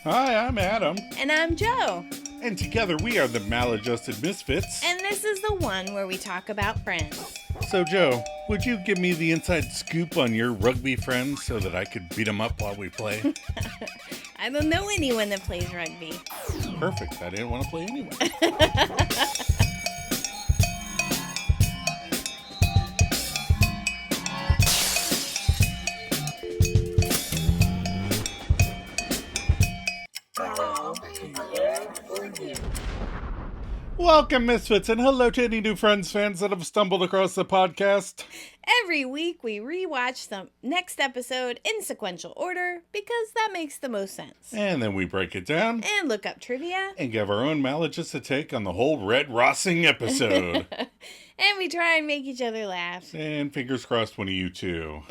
Hi, I'm Adam. And I'm Joe. And together we are the Maladjusted Misfits. And this is the one where we talk about friends. So, Joe, would you give me the inside scoop on your rugby friends so that I could beat them up while we play? I don't know anyone that plays rugby. Perfect. I didn't want to play anyway. Welcome, Misfits, and hello to any new fans that have stumbled across the podcast. Every week we rewatch the next episode in sequential order because that makes the most sense. And then we break it down. And look up trivia. And give our own maladjusted take on the whole REDROSSing episode. And we try and make each other laugh. And fingers crossed one of you two.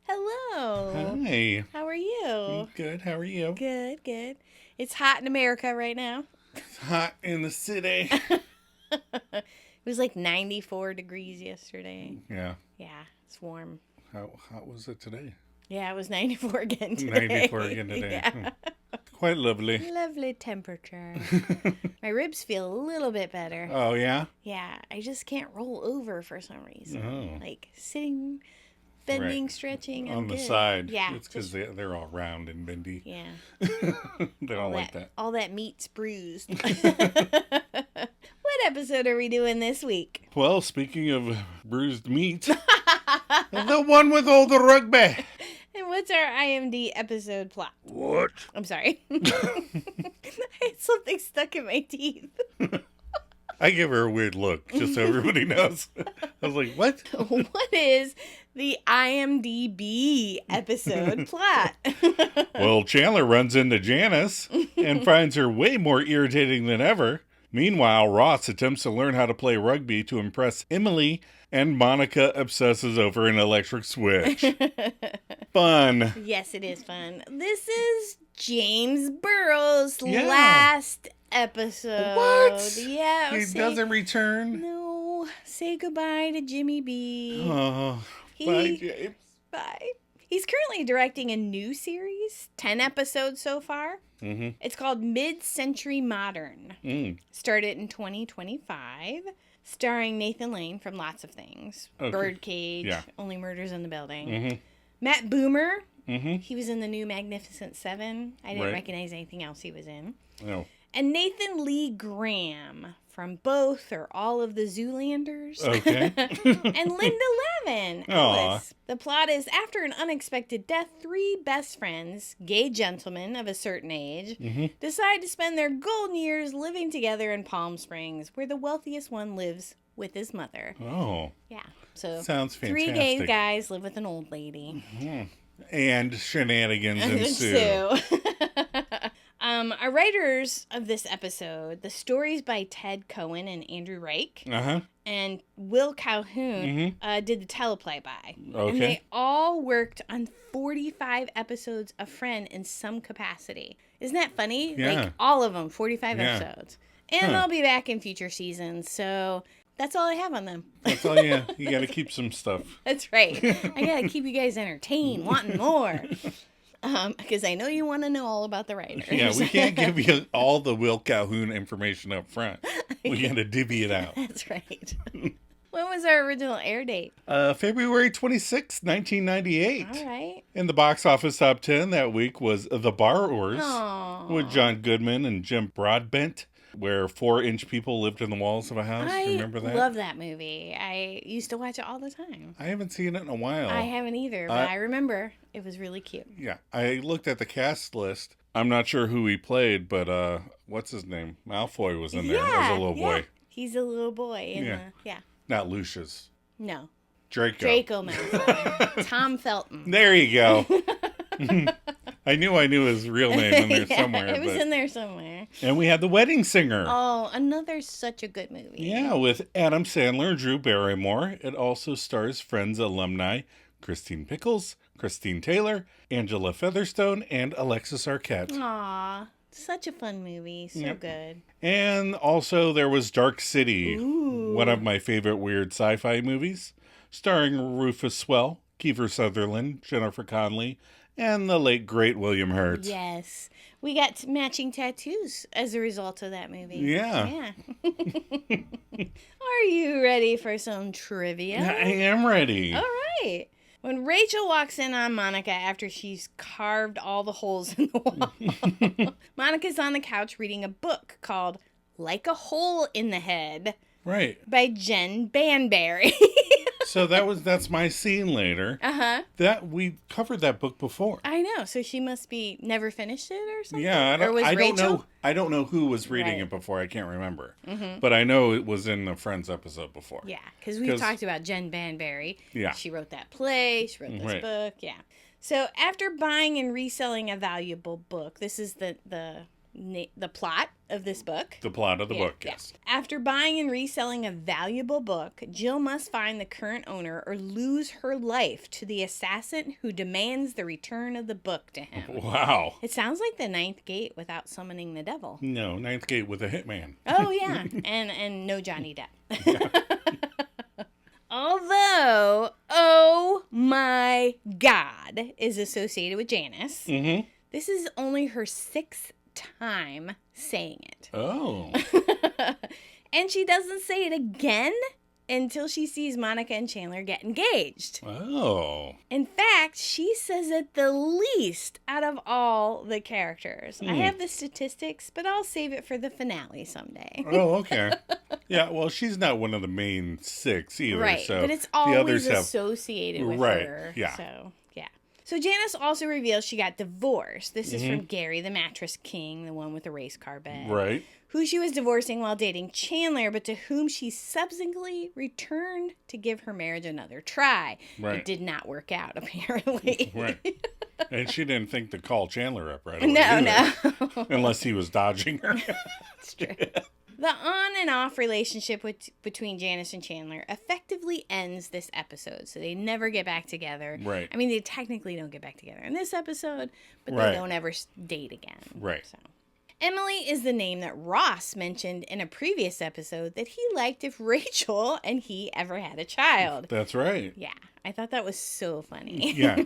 Hello. Hi. How are you? Good. How are you? Good, good. It's hot in America right now. It's hot in the city. It was like 94 degrees yesterday. Yeah. Yeah, it's warm. How hot was it today? Yeah, it was 94 again today. 94 again today. Yeah. Quite lovely. Lovely temperature. My ribs feel a little bit better. Oh, yeah? Yeah, I just can't roll over for some reason. Oh. Like sitting, bending, Right. stretching. On I'm the good. side. Yeah. It's because they're all round and bendy. Yeah. They don't like that. All that meat's bruised. What episode are we doing this week? Well, speaking of bruised meat, the one with all the rugby. And what's our IMD episode plot? What? I'm sorry. I had something stuck in my teeth. I give her a weird look, just so everybody knows. I was like, what? What is the IMDb episode plot? Well, Chandler runs into Janice and finds her way more irritating than ever. Meanwhile, Ross attempts to learn how to play rugby to impress Emily, and Monica obsesses over an electric switch. Fun. Yes, it is fun. This is James Burrow's Yeah. last episode. What? Yeah. He doesn't return? No. Say goodbye to Jimmy B. Oh, bye, James. Bye. He's currently directing a new series, 10 episodes so far. Mm-hmm. It's called Mid-Century Modern. Started in 2025, starring Nathan Lane from lots of things. Okay. Birdcage, Yeah. Only Murders in the Building. Mm-hmm. Matt Boomer, Mm-hmm. he was in the new Magnificent Seven. I didn't Right. recognize anything else he was in. Oh. And Nathan Lee Graham from both or all of the Zoolanders. Okay. And Linda Levin. Aw. Alice. The plot is, after an unexpected death, three best friends, gay gentlemen of a certain age, decide to spend their golden years living together in Palm Springs, where the wealthiest one lives with his mother. Oh. Yeah. So Sounds three fantastic. gay guys live with an old lady. And shenanigans ensue. Our writers of this episode, the stories by Ted Cohen and Andrew Reich, Uh-huh. and Will Calhoun did the teleplay-by. Okay. And they all worked on 45 episodes of Friend in some capacity. Isn't that funny? Yeah. Like, all of them, 45 Yeah. episodes. And they'll be back in future seasons, so that's all I have on them. That's all you got to keep some stuff. That's right. I gotta keep you guys entertained, wanting more. Because I know you want to know all about the writers. Yeah, we can't give you all the Will Calhoun information up front. We got to divvy it out. That's right. When was our original air date? February 26, 1998. All right. In the box office top 10 that week was The Borrowers Aww. with John Goodman and Jim Broadbent, where 4-inch people lived in the walls of a house. I Remember that? love that movie. I used to watch it all the time. I haven't seen it in a while. I haven't either, but I remember it was really cute. Yeah, I looked at the cast list. I'm not sure who he played, but what's his name? Malfoy was in there as a little boy. He's a little boy. Yeah. Not Lucius. No. Draco. Malfoy. Tom Felton. There you go. I knew his real name in there somewhere. It was in there somewhere. And we had The Wedding Singer. Oh, another such a good movie. Yeah, with Adam Sandler and Drew Barrymore. It also stars Friends alumni Christine Pickles, Christine Taylor, Angela Featherstone, and Alexis Arquette. Aw, such a fun movie. So good. And also there was Dark City, one of my favorite weird sci-fi movies, starring Rufus Swell, Kiefer Sutherland, Jennifer Connelly, and the late, great William Hurt. Yes. We got matching tattoos as a result of that movie. Yeah. Are you ready for some trivia? I am ready. All right. When Rachel walks in on Monica after she's carved all the holes in the wall, Monica's on the couch reading a book called Like a Hole in the Head. Right. By Jen Banbury. So that's my scene later. Uh-huh. That we covered that book before. I know. So she must be never finished it or something. Yeah, I don't know who was reading Right. it before. I can't remember. Mm-hmm. But I know it was in the Friends episode before. Yeah, because we talked about Jen Banbury. Yeah. She wrote that play. She wrote this book. Yeah. So after buying and reselling a valuable book, this is the plot of this book. The plot of the book, yes. After buying and reselling a valuable book, Jill must find the current owner or lose her life to the assassin who demands the return of the book to him. Wow. It sounds like the Ninth Gate without summoning the devil. No, Ninth Gate with a hitman. Oh, yeah. and no Johnny Depp. Yeah. Although, oh my God, is associated with Janice. Mm-hmm. This is only her 6th time saying it. Oh. And she doesn't say it again until she sees Monica and Chandler get engaged. Oh. In fact, she says it the least out of all the characters. I have the statistics, but I'll save it for the finale someday. Oh, okay. Yeah, well, she's not one of the main 6 either. Right, so but it's the always others associated with her. Yeah. So Janice also reveals she got divorced. This is from Gary, the mattress king, the one with the race car bed. Right. Who she was divorcing while dating Chandler, but to whom she subsequently returned to give her marriage another try. Right. It did not work out, apparently. Right. And she didn't think to call Chandler up right away. No. Unless he was dodging her. That's true. The on and off relationship between Janice and Chandler effectively ends this episode, so they never get back together. Right. I mean, they technically don't get back together in this episode, but Right. they don't ever date again. Right. So. Emily is the name that Ross mentioned in a previous episode that he liked if Rachel and he ever had a child. That's right. Yeah, I thought that was so funny. Yeah.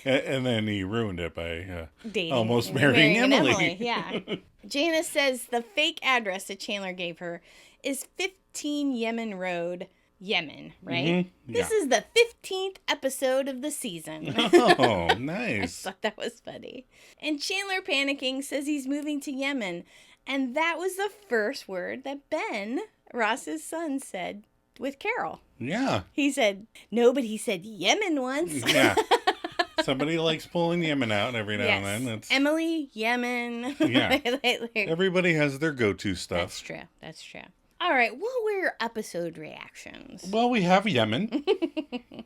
And then he ruined it by Dating, almost marrying Emily. Yeah. Janice says the fake address that Chandler gave her is 15 Yemen Road, Yemen, right? Mm-hmm. This is the 15th episode of the season. Oh, nice. I thought that was funny. And Chandler, panicking, says he's moving to Yemen. And that was the first word that Ben, Ross's son, said with Carol. Yeah. He said, no, but he said Yemen once. Yeah. Somebody likes pulling Yemen out every now and then. That's Emily, Yemen. Yeah. Everybody has their go-to stuff. That's true. That's true. All right. What were your episode reactions? Well, we have Yemen,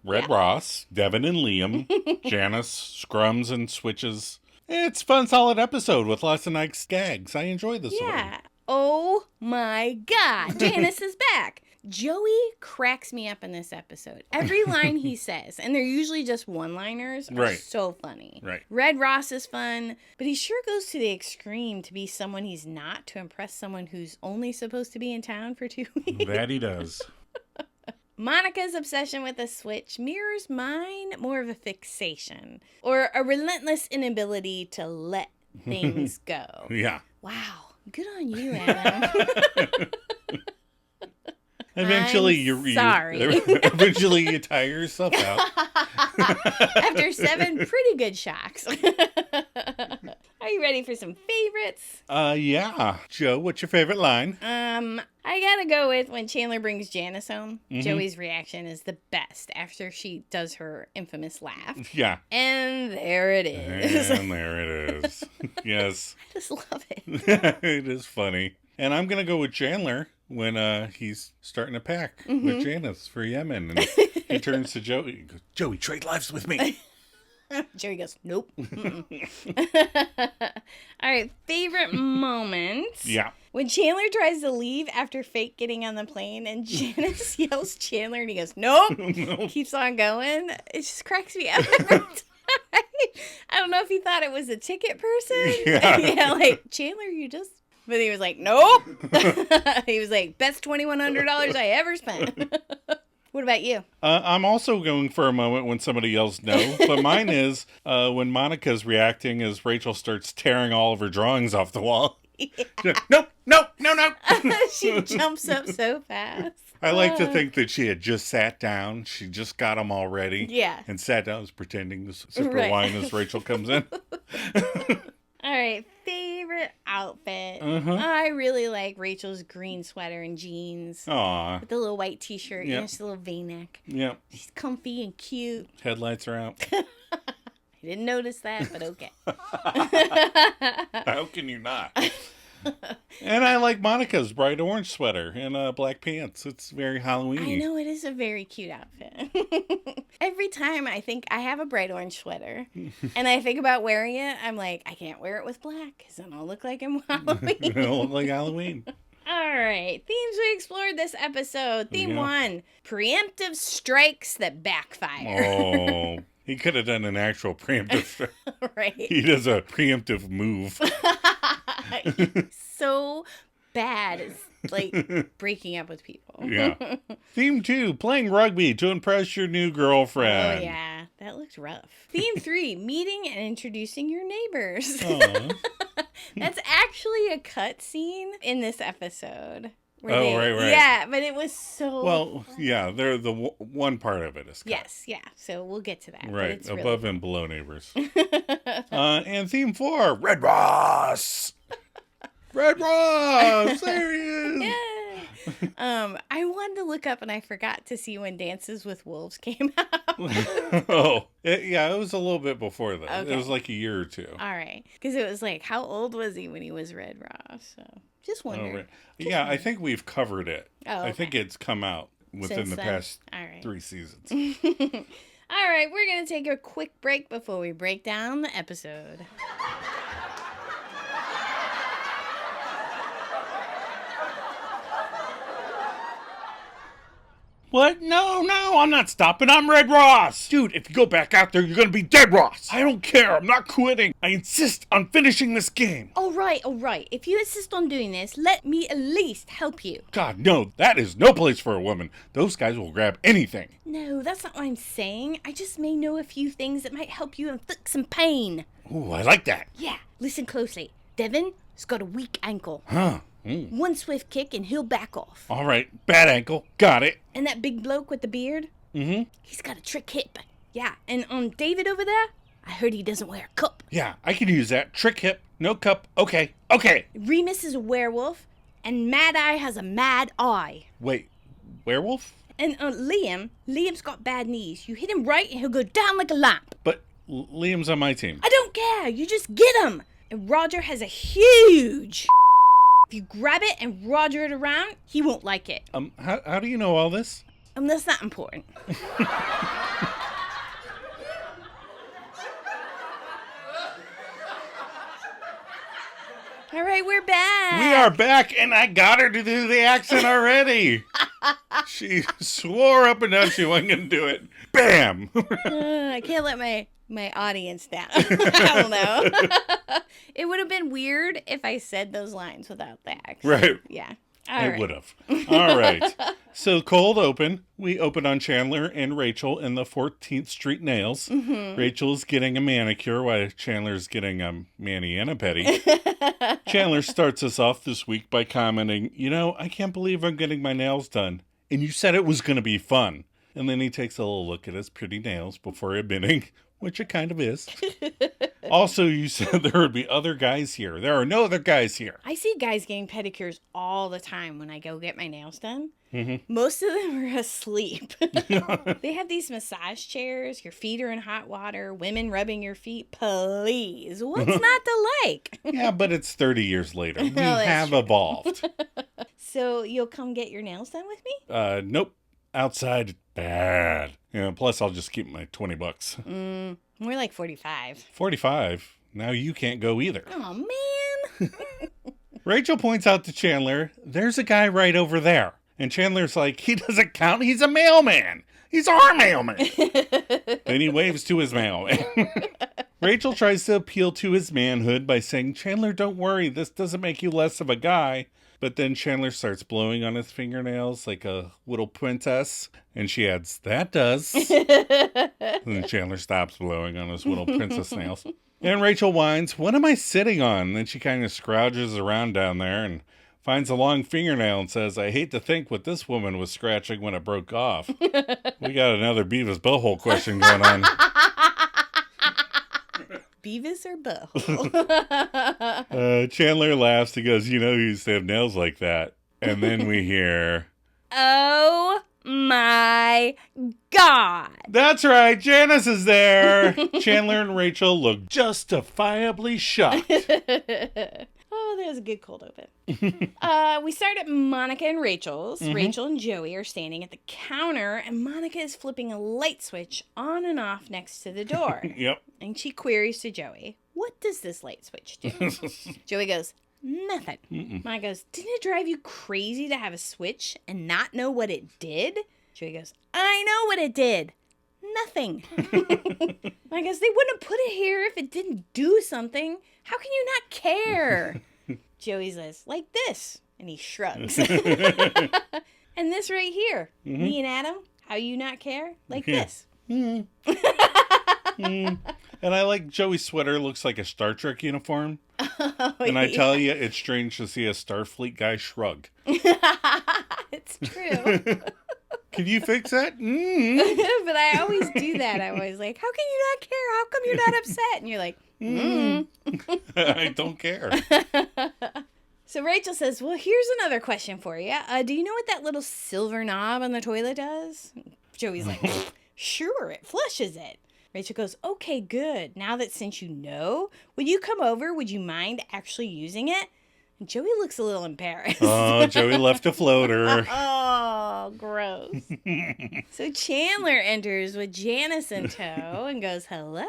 REDROSS, Devin and Liam, Janice, Scrums and Switches. It's a fun, solid episode with lots of nice gags. I enjoy this one. Yeah. Oh my God. Janice is back. Joey cracks me up in this episode. Every line he says, and they're usually just one-liners, are Right. so funny. Right. REDROSS is fun, but he sure goes to the extreme to be someone he's not to impress someone who's only supposed to be in town for 2 weeks. That he does. Monica's obsession with a switch mirrors mine, more of a fixation, or a relentless inability to let things go. Yeah. Wow. Good on you, Adam. Eventually, eventually you tire yourself out. After 7 pretty good shocks. Are you ready for some favorites? Yeah. Joe, what's your favorite line? I gotta go with when Chandler brings Janice home. Mm-hmm. Joey's reaction is the best after she does her infamous laugh. Yeah. And there it is. And there it is. Yes. I just love it. It is funny. And I'm going to go with Chandler when he's starting to pack with Janice for Yemen. And he turns to Joey and goes, Joey, trade lives with me. Joey goes, nope. All right, favorite moment. Yeah. When Chandler tries to leave after Fake getting on the plane and Janice yells Chandler and he goes, nope. Keeps on going. It just cracks me up every time. I don't know if he thought it was a ticket person. Yeah, like, Chandler, you just... But he was like, nope. He was like, best $2,100 I ever spent. What about you? I'm also going for a moment when somebody yells no, but mine is when Monica's reacting as Rachel starts tearing all of her drawings off the wall. Yeah. No, no, no, no. She jumps up so fast. I like to think that she had just sat down. She just got them all ready. Yeah. And sat down, was pretending to sip her wine as Rachel comes in. All right, favorite outfit. Uh-huh. I really like Rachel's green sweater and jeans. Aw. With the little white t-shirt Yep. and just a little V-neck. Yep. She's comfy and cute. Headlights are out. I didn't notice that, but okay. How can you not? And I like Monica's bright orange sweater and black pants. It's very Halloween-y. I know, it is a very cute outfit. Every time I think I have a bright orange sweater and I think about wearing it, I'm like, I can't wear it with black because then I'll look like I'm Halloween. It'll look like Halloween. All right, themes we explored this episode. Theme 1, preemptive strikes that backfire. Oh, he could have done an actual preemptive strike. Right. He does a preemptive move. So bad. It's like breaking up with people. Yeah. Theme 2, playing rugby to impress your new girlfriend. Oh, yeah. That looked rough. Theme 3, meeting and introducing your neighbors. That's actually a cut scene in this episode. Right. Yeah, but it was so Well, funny. yeah, they're the one part of it is cut. Yes, yeah. So we'll get to that. but Right, it's above really and below neighbors. And theme 4, REDROSS. REDROSS, there he is. Yay! I wanted to look up and I forgot to see when Dances with Wolves came out. It was a little bit before that. Okay. It was like a year or two. All right, because it was like, how old was he when he was REDROSS? So just wondering. Right. Yeah, I think we've covered it. Oh, okay. I think it's come out within Since the then? past All right. 3 seasons. All right, we're going to take a quick break before we break down the episode. What? No, I'm not stopping. I'm REDROSS. Dude, if you go back out there, you're going to be dead Ross. I don't care. I'm not quitting. I insist on finishing this game. All right. If you insist on doing this, let me at least help you. God, no, that is no place for a woman. Those guys will grab anything. No, that's not what I'm saying. I just may know a few things that might help you inflict some pain. Ooh, I like that. Yeah, listen closely. Devin has got a weak ankle. Huh. One swift kick and he'll back off. All right, bad ankle. Got it. And that big bloke with the beard? Mm-hmm. He's got a trick hip. Yeah, and David over there? I heard he doesn't wear a cup. Yeah, I can use that. Trick hip, no cup. Okay. Remus is a werewolf, and Mad Eye has a mad eye. Wait, werewolf? And Liam's got bad knees. You hit him right and he'll go down like a lamp. But Liam's on my team. I don't care. You just get him. And Roger has a huge... If you grab it and Roger it around, he won't like it. How do you know all this? That's not important. All right, we're back. We are back, and I got her to do the accent already. She swore up and down she wasn't going to do it. Bam! I can't let my audience down. I don't know. It would have been weird if I said those lines without the accent. Right. Yeah. It would have. All right. So cold open. We open on Chandler and Rachel in the 14th Street Nails. Mm-hmm. Rachel's getting a manicure while Chandler's getting a mani and a pedi. Chandler starts us off this week by commenting, I can't believe I'm getting my nails done. And you said it was going to be fun. And then he takes a little look at his pretty nails before admitting, which it kind of is. Also, you said there would be other guys here. There are no other guys here. I see guys getting pedicures all the time when I go get my nails done. Mm-hmm. Most of them are asleep. They have these massage chairs. Your feet are in hot water. Women rubbing your feet. Please. What's not to like? Yeah, but it's 30 years later. We that's have true. evolved. So you'll come get your nails done with me? Nope. Outside, bad. Plus I'll just keep my $20. More like 45. 45. Now you can't go either. Oh, man. Rachel points out to Chandler, there's a guy right over there. And Chandler's like, he doesn't count. He's a mailman. He's our mailman. Then he waves to his mailman. Rachel tries to appeal to his manhood by saying, Chandler, don't worry, this doesn't make you less of a guy. But then Chandler starts blowing on his fingernails like a little princess. And she adds, that does. And then Chandler stops blowing on his little princess nails. And Rachel whines, what am I sitting on? And then she kind of scrouges around down there and finds a long fingernail and says, I hate to think what this woman was scratching when it broke off. We got another Beavis butthole question going on. Beavis or butthole? Chandler laughs. He goes, he used to have nails like that. And then we hear, oh my God. That's right, Janice is there. Chandler and Rachel look justifiably shocked. Oh, that was a good cold open. We start at Monica and Rachel's. Mm-hmm. Rachel and Joey are standing at the counter, and Monica is flipping a light switch on and off next to the door. Yep. And she queries to Joey, what does this light switch do? Joey goes, nothing. Monica goes, didn't it drive you crazy to have a switch and not know what it did? Joey goes, I know what it did. Nothing. Monica goes, they wouldn't have put it here if it didn't do something. How can you not care? Joey says, like this. And he shrugs. And this right here. Mm-hmm. Me and Adam, how you not care? Like this. Mm. And I like Joey's sweater. Looks like a Star Trek uniform. Oh, and I tell you, it's strange to see a Starfleet guy shrug. It's true. Can you fix that? But I always do that. I'm always like, how can you not care? How come you're not upset? And you're like, I don't care. So Rachel says, well, here's another question for you. Do you know what that little silver knob on the toilet does? Joey's like, sure, it flushes it. Rachel goes, okay, good. Now that since you know, would you come over? Would you mind actually using it? And Joey looks a little embarrassed. Oh, Joey left a floater. Oh, gross. So Chandler enters with Janice in tow and goes, hello.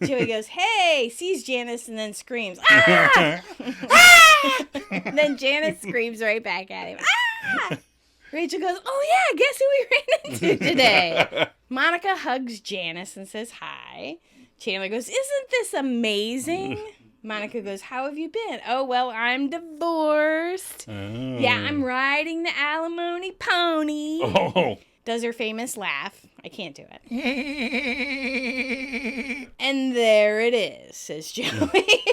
Joey goes, hey, sees Janice and then screams, ah! Ah! Then Janice screams right back at him, ah! Rachel goes, oh yeah, guess who we ran into today? Monica hugs Janice and says hi. Chandler goes, isn't this amazing? Monica goes, how have you been? Oh, well, I'm divorced. Oh. Yeah, I'm riding the alimony pony. Oh. Does her famous laugh. I can't do it. And there it is, says Joey.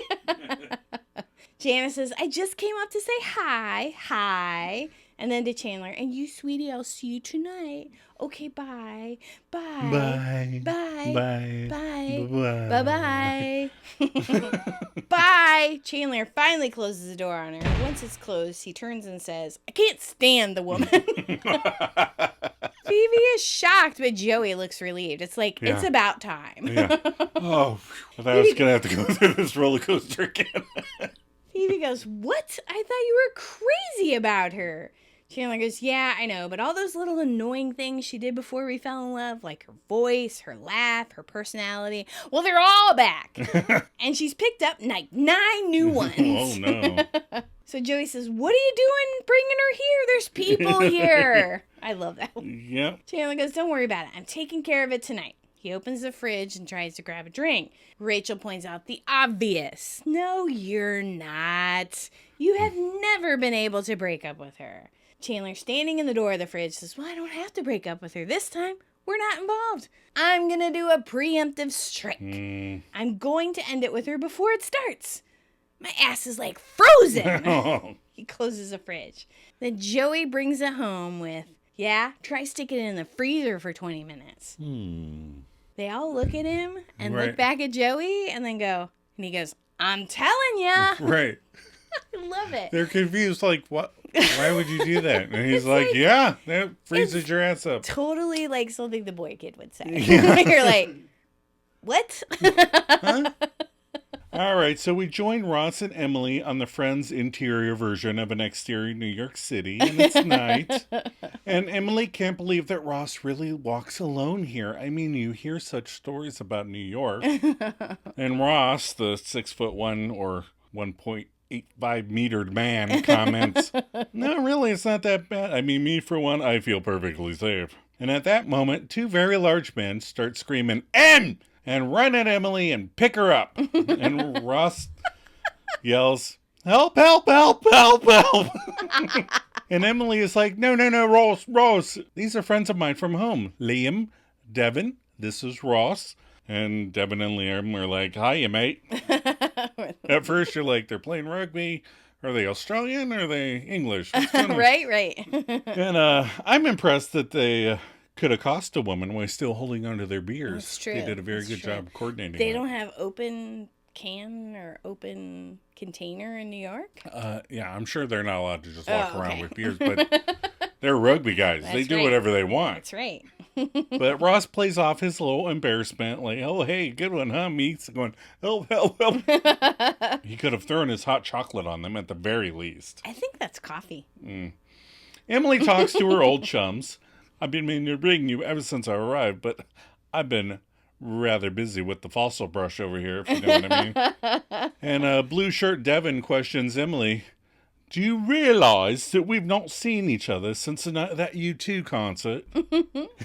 Janice says, I just came up to say hi. Hi. And then to Chandler, and you, sweetie, I'll see you tonight. Okay, bye. Bye. Bye. Bye. Bye. Bye. Bye. Bye. Bye. Chandler finally closes the door on her. Once it's closed, he turns and says, I can't stand the woman. Phoebe is shocked, but Joey looks relieved. It's like, It's about time. Yeah. Oh, I thought I was going to have to go through this roller coaster again. Phoebe goes, what? I thought you were crazy about her. Chandler goes, yeah, I know, but all those little annoying things she did before we fell in love, like her voice, her laugh, her personality, well, they're all back. And she's picked up like 9 new ones. Oh, no. So Joey says, what are you doing bringing her here? There's people here. I love that one. Yep. Chandler goes, don't worry about it. I'm taking care of it tonight. He opens the fridge and tries to grab a drink. Rachel points out the obvious. No, you're not. You have never been able to break up with her. Chandler, standing in the door of the fridge, says, well, I don't have to break up with her this time. We're not involved. I'm going to do a preemptive strike. I'm going to end it with her before it starts. My ass is like frozen. He closes the fridge. Then Joey brings it home with, yeah, try sticking it in the freezer for 20 minutes. They all look at him and look back at Joey and then go, and he goes, I'm telling ya. Right. I love it. They're confused, like, what? Why would you do that? And he's like, yeah, that freezes your ass up. Totally like something the boy kid would say. Yeah. You're like, what? Huh? All right, so we join Ross and Emily on the Friends interior version of an exterior New York City, and it's night. And Emily can't believe that Ross really walks alone here. I mean, you hear such stories about New York. And Ross, the 6'1" or 1.85-metered man, comments, no, really, it's not that bad. I mean, me for one, I feel perfectly safe. And at that moment, 2 very large men start screaming, N! and run at Emily and pick her up. And Ross yells, help, help, help, help, help. And Emily is like, no, Ross. These are friends of mine from home. Liam, Devin, this is Ross. And Devin and Liam are like, hiya, mate. At first, you're like, they're playing rugby. Are they Australian or are they English? Right. And I'm impressed that they could accost a woman while still holding onto their beers. That's true. They did a very good job coordinating. They don't have open can or open container in New York? Yeah, I'm sure they're not allowed to just walk around with beers, but they're rugby guys. They do whatever they want. That's right. But Ross plays off his little embarrassment, like, oh, hey, good one, huh? Meeks going, help, help, help. He could have thrown his hot chocolate on them at the very least. I think that's coffee. Emily talks to her old chums. I've been meaning to bring you ever since I arrived, but I've been rather busy with the fossil brush over here, if you know what I mean. And blue shirt Devin questions Emily, do you realize that we've not seen each other since that U2 concert?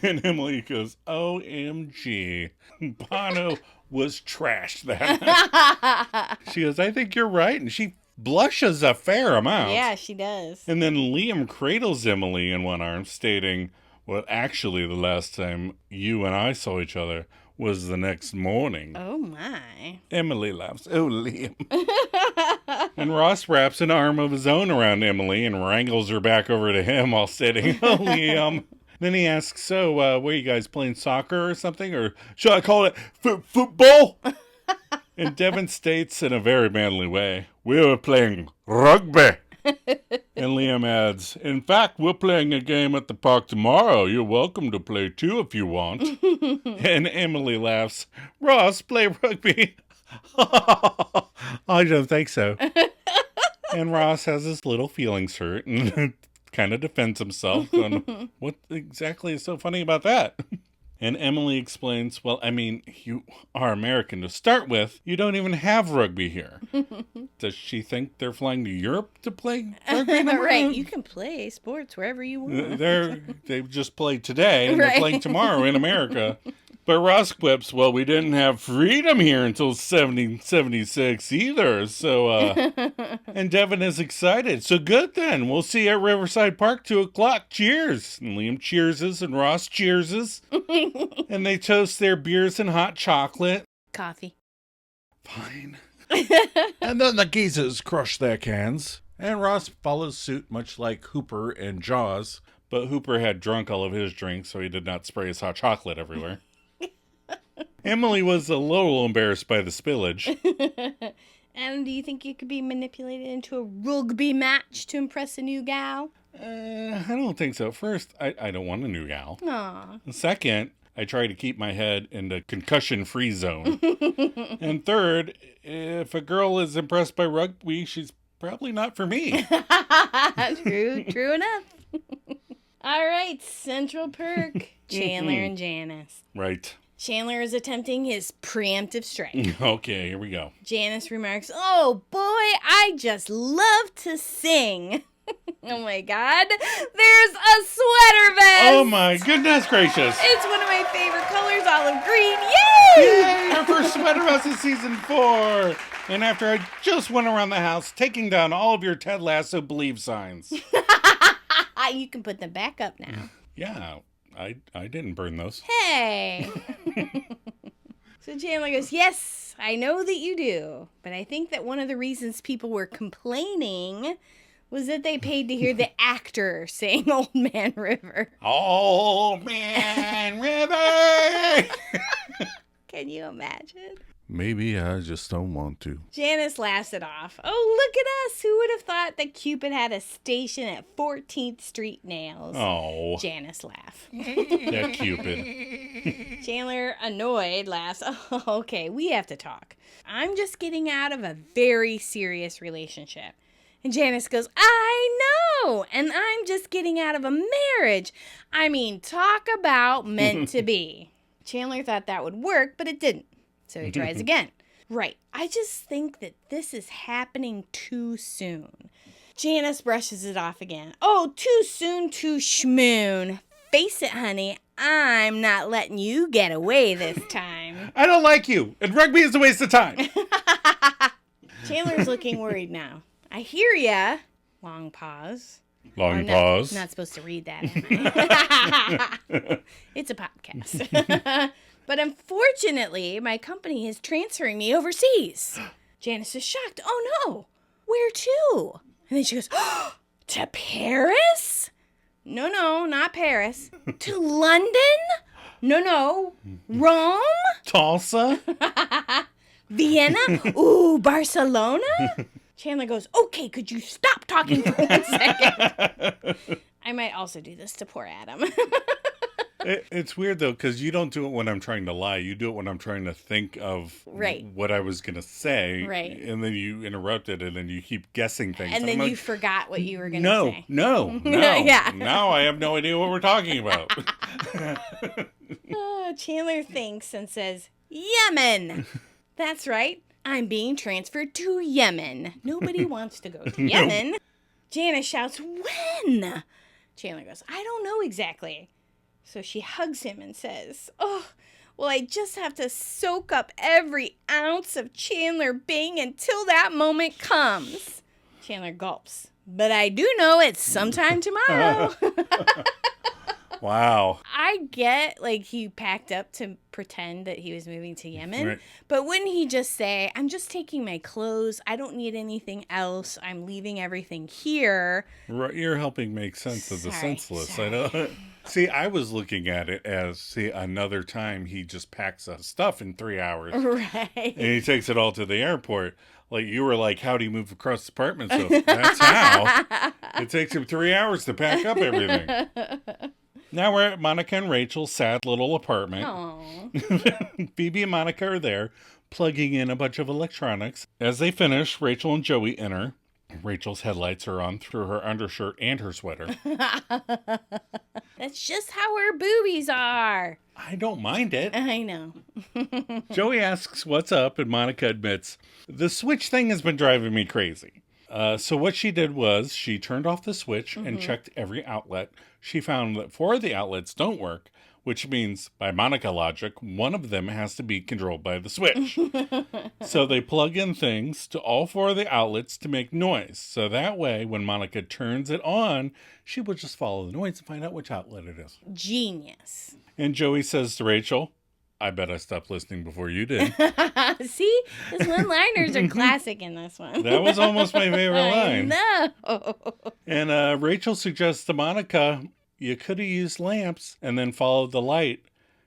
And Emily goes, OMG, Bono was trash that night. She goes, I think you're right. And she blushes a fair amount. Yeah, she does. And then Liam cradles Emily in one arm, stating, well, actually, the last time you and I saw each other was the next morning. Oh, my. Emily laughs. Oh, Liam. And Ross wraps an arm of his own around Emily and wrangles her back over to him while stating, oh, Liam. Then he asks, so, were you guys playing soccer or something? Or should I call it football? And Devin states in a very manly way, we were playing rugby. And Liam adds, in fact, we're playing a game at the park tomorrow. You're welcome to play too if you want. And Emily laughs, Ross, play rugby. I don't think so. And Ross has his little feelings hurt and kind of defends himself. Going, what exactly is so funny about that? And Emily explains, well, I mean, you are American to start with. You don't even have rugby here. Does she think they're flying to Europe to play rugby? Right, you can play sports wherever you want. They just played today, and they're playing tomorrow in America. But Ross quips, well, we didn't have freedom here until 1776 either. So, and Devin is excited. So good then. We'll see you at Riverside Park, 2 o'clock. Cheers. And Liam cheerses and Ross cheerses. And they toast their beers and hot chocolate. Coffee. Fine. And then the geezers crush their cans. And Ross follows suit, much like Hooper and Jaws. But Hooper had drunk all of his drinks, so he did not spray his hot chocolate everywhere. Emily was a little embarrassed by the spillage. And do you think you could be manipulated into a rugby match to impress a new gal? I don't think so. First, I don't want a new gal. Aw. Second, I try to keep my head in the concussion-free zone. And third, if a girl is impressed by rugby, she's probably not for me. True enough. All right, Central Perk, Chandler and Janice. Right. Chandler is attempting his preemptive strike. Okay, here we go. Janice remarks, oh boy, I just love to sing. Oh my God, there's a sweater vest. Oh my goodness gracious. It's one of my favorite colors, olive green. Yay! Yay! Our first sweater vest of season 4. And after I just went around the house taking down all of your Ted Lasso believe signs. You can put them back up now. Yeah, I didn't burn those. Hey! So Chandler goes, yes, I know that you do. But I think that one of the reasons people were complaining was that they paid to hear the actor sing Old Man River. Old Man River! Can you imagine? Maybe I just don't want to. Janice laughs it off. Oh, look at us. Who would have thought that Cupid had a station at 14th Street Nails? Oh. Janice laugh. That Cupid. Chandler, annoyed, laughs. Oh, okay, we have to talk. I'm just getting out of a very serious relationship. And Janice goes, I know. And I'm just getting out of a marriage. I mean, talk about meant to be. Chandler thought that would work, but it didn't. So he tries again. Right. I just think that this is happening too soon. Janice brushes it off again. Oh, too soon to schmoon. face it, honey. I'm not letting you get away this time. I don't like you, and rugby is a waste of time. Chandler's looking worried now. I hear ya. Long pause. Long pause. Not supposed to read that, am I? It's a podcast. But unfortunately, my company is transferring me overseas. Janice is shocked. Oh, no. Where to? And then she goes, oh, to Paris? No, not Paris. To London? No. Rome? Tulsa? Vienna? Ooh, Barcelona? Chandler goes, okay, could you stop talking for 1 second? I might also do this to poor Adam. It's weird, though, because you don't do it when I'm trying to lie. You do it when I'm trying to think of what I was going to say. Right. And then you interrupt it, and then you keep guessing things. And then you forgot what you were going to say. No. Yeah. Now I have no idea what we're talking about. Chandler thinks and says, Yemen. That's right. I'm being transferred to Yemen. Nobody wants to go to Yemen. Janice shouts, when? Chandler goes, I don't know exactly. So she hugs him and says, oh, well, I just have to soak up every ounce of Chandler Bing until that moment comes. Chandler gulps. But I do know it's sometime tomorrow. Wow. I get, like, he packed up to pretend that he was moving to Yemen. Right. But wouldn't he just say, I'm just taking my clothes. I don't need anything else. I'm leaving everything here. Right, you're helping make sense of the senseless. Sorry. I know. See, I was looking at it as, another time he just packs up stuff in 3 hours. Right. And he takes it all to the airport. Like, you were like, how'd he move across the apartment? So that's how. It takes him 3 hours to pack up everything. Now we're at Monica and Rachel's sad little apartment. Aww. Phoebe and Monica are there, plugging in a bunch of electronics. As they finish, Rachel and Joey enter. Rachel's headlights are on through her undershirt and her sweater. That's just how her boobies are. I don't mind it. I know. Joey asks what's up, and Monica admits, the switch thing has been driving me crazy. So what she did was she turned off the switch and checked every outlet. She found that 4 of the outlets don't work, which means, by Monica logic, one of them has to be controlled by the switch. So they plug in things to all 4 of the outlets to make noise. So that way, when Monica turns it on, she will just follow the noise and find out which outlet it is. Genius. And Joey says to Rachel, I bet I stopped listening before you did. See? His one-liners are classic in this one. That was almost my favorite line. No. And Rachel suggests to Monica, you could have used lamps and then followed the light.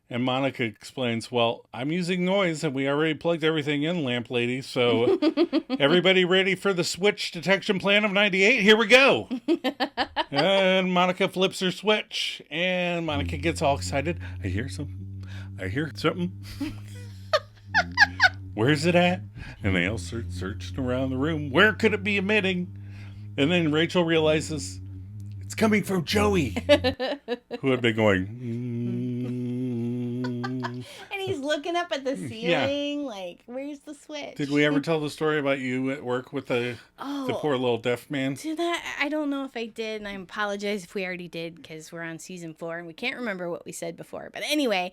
And Monica explains, well, I'm using noise and we already plugged everything in, lamp lady. So everybody ready for the switch detection plan of 98? Here we go. And Monica flips her switch and Monica gets all excited. I hear something. Where's it at? And they all start searching around the room. Where could it be emitting? And then Rachel realizes it's coming from Joey, who had been going, And he's looking up at the ceiling, like, where's the switch? Did we ever tell the story about you at work with the poor little deaf man? To that, I don't know if I did, and I apologize if we already did, because we're on season 4, and we can't remember what we said before. But anyway,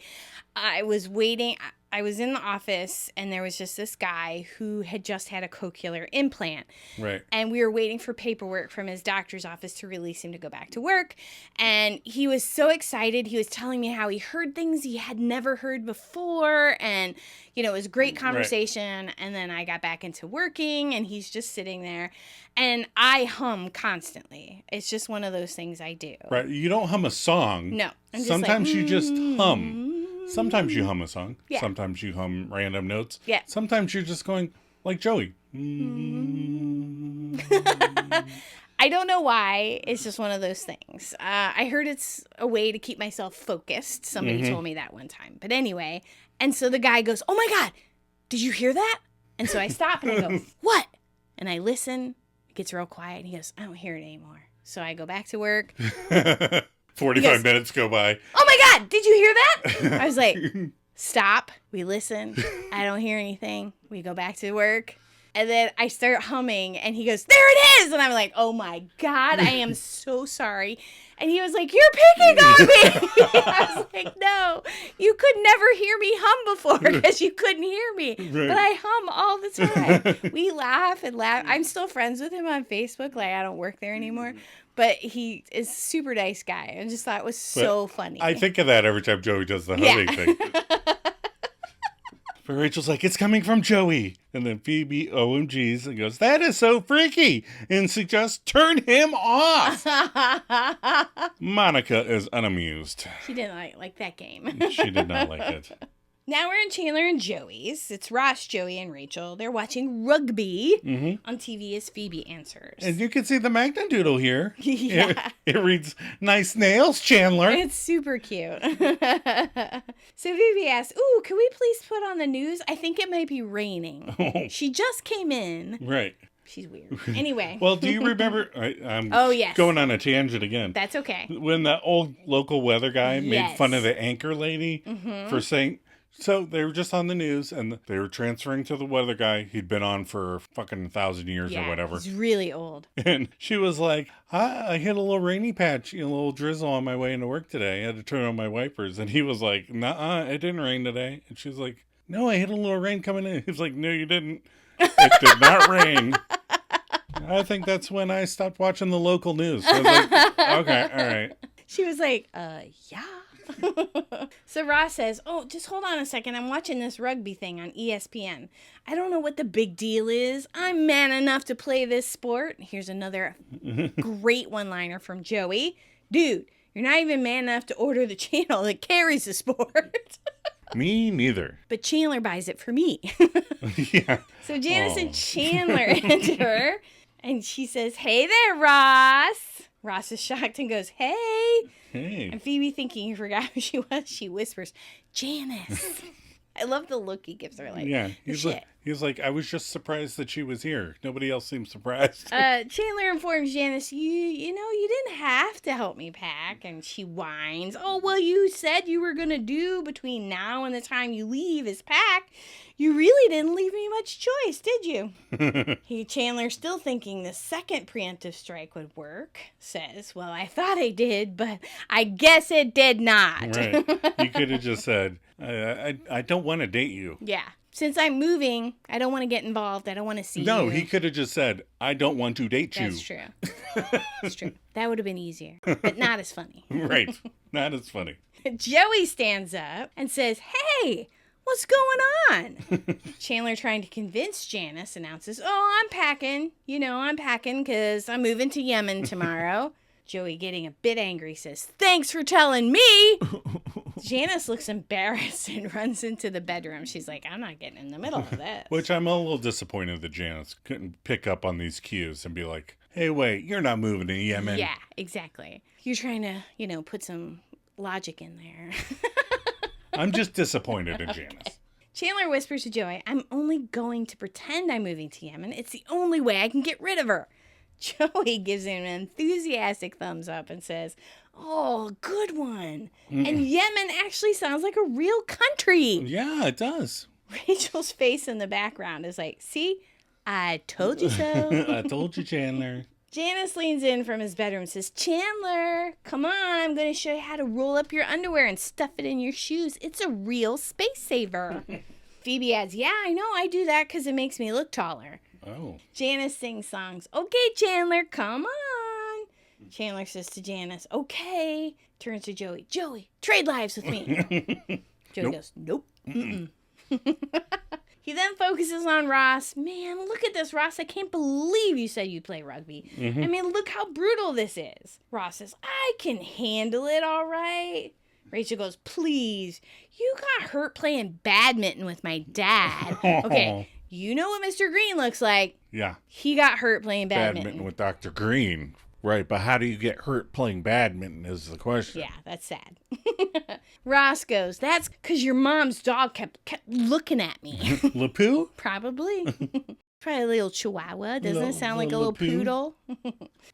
I was waiting. I was in the office, and there was just this guy who had just had a cochlear implant. Right. And we were waiting for paperwork from his doctor's office to release him to go back to work. And he was so excited. He was telling me how he heard things he had never heard before. And, you know, it was a great conversation. Right. And then I got back into working, and he's just sitting there. And I hum constantly. It's just one of those things I do. Right. You don't hum a song. No. Sometimes you just hum. Sometimes you hum a song. Yeah. Sometimes you hum random notes. Yeah. Sometimes you're just going like Joey. I don't know why. It's just one of those things. I heard it's a way to keep myself focused. Somebody told me that one time. But anyway, and so the guy goes, oh my God, did you hear that? And so I stop and I go, what? And I listen. It gets real quiet. And he goes, I don't hear it anymore. So I go back to work. 45 minutes go by. Oh my God, did you hear that? I was like, stop. We listen. I don't hear anything. We go back to work. And then I start humming, and he goes, there it is! And I'm like, oh my God, I am so sorry. And he was like, you're picking on me! I was like, no, you could never hear me hum before because you couldn't hear me. Right. But I hum all the time. We laugh and laugh. I'm still friends with him on Facebook. Like, I don't work there anymore. But he is a super nice guy. I just thought it was so funny. I think of that every time Joey does the humming thing. But Rachel's like, it's coming from Joey. And then Phoebe OMGs and goes, that is so freaky. And suggests, turn him off. Monica is unamused. She didn't like that game. She did not like it. Now we're in Chandler and Joey's. It's Ross, Joey, and Rachel. They're watching rugby on TV as Phoebe answers. And you can see the Magnadoodle here. Yeah. It reads, nice nails, Chandler. It's super cute. So Phoebe asks, ooh, can we please put on the news? I think it might be raining. Oh. She just came in. Right. She's weird. Anyway. Well, do you remember? I'm yes. going on a tangent again. That's okay. When that old local weather guy made fun of the anchor lady for saying... So they were just on the news, and they were transferring to the weather guy. He'd been on for fucking 1,000 years or whatever. He's really old. And she was like, I hit a little rainy patch, a little drizzle on my way into work today. I had to turn on my wipers. And he was like, nuh-uh, it didn't rain today. And she was like, no, I hit a little rain coming in. He was like, no, you didn't. It did not rain. I think that's when I stopped watching the local news. So I was like, okay, all right. She was like, yeah. So Ross says, oh, just hold on a second. I'm watching this rugby thing on ESPN. I don't know what the big deal is. I'm man enough to play this sport. Here's another great one-liner from Joey. Dude, you're not even man enough to order the channel that carries the sport. Me neither. But Chandler buys it for me. Yeah. So Janice and Chandler enter, and she says, hey there, Ross. Ross is shocked and goes, hey. Hey. And Phoebe, thinking he forgot who she was, she whispers, Janice. I love the look he gives her. Like, yeah, he's like, I was just surprised that she was here. Nobody else seems surprised. Chandler informs Janice, you know, you didn't have to help me pack. And she whines, oh, well, you said you were going to do between now and the time you leave is pack. You really didn't leave me much choice, did you? Chandler, still thinking the second preemptive strike would work, says, well, I thought I did, but I guess it did not. Right. You could have just said, I don't want to date you. Yeah. Since I'm moving, I don't want to get involved. I don't want to see you. No, he could have just said, I don't want to date you. That's true. That's true. That would have been easier, but not as funny. Right. Not as funny. Joey stands up and says, hey, what's going on? Chandler, trying to convince Janice, announces, oh, I'm packing. You know, I'm packing because I'm moving to Yemen tomorrow. Joey, getting a bit angry, says, thanks for telling me. Janice looks embarrassed and runs into the bedroom. She's like, I'm not getting in the middle of this. Which I'm a little disappointed that Janice couldn't pick up on these cues and be like, hey, wait, you're not moving to Yemen. Yeah, exactly. You're trying to, put some logic in there. I'm just disappointed in Janice. Okay. Chandler whispers to Joey, I'm only going to pretend I'm moving to Yemen. It's the only way I can get rid of her. Joey gives him an enthusiastic thumbs up and says, oh, good one. And Yemen actually sounds like a real country. Yeah, it does. Rachel's face in the background is like, see, I told you so. I told you, Chandler. Janice leans in from his bedroom and says, Chandler, come on, I'm going to show you how to roll up your underwear and stuff it in your shoes. It's a real space saver. Phoebe adds, yeah, I know I do that because it makes me look taller. Oh. Janice sings songs. Okay, Chandler, come on. Chandler says to Janice, okay. Turns to Joey. Joey, trade lives with me. Joey goes, nope. He then focuses on Ross. Man, look at this, Ross. I can't believe you said you'd play rugby. I mean, look how brutal this is. Ross says, I can handle it all right. Rachel goes, please, you got hurt playing badminton with my dad. Okay, you know what Mr. Green looks like. Yeah. He got hurt playing badminton. With Dr. Green. Right, but how do you get hurt playing badminton is the question. Yeah, that's sad. Ross goes, that's because your mom's dog kept looking at me. LePoo? Probably. Probably a little chihuahua. Doesn't it sound like a little poodle?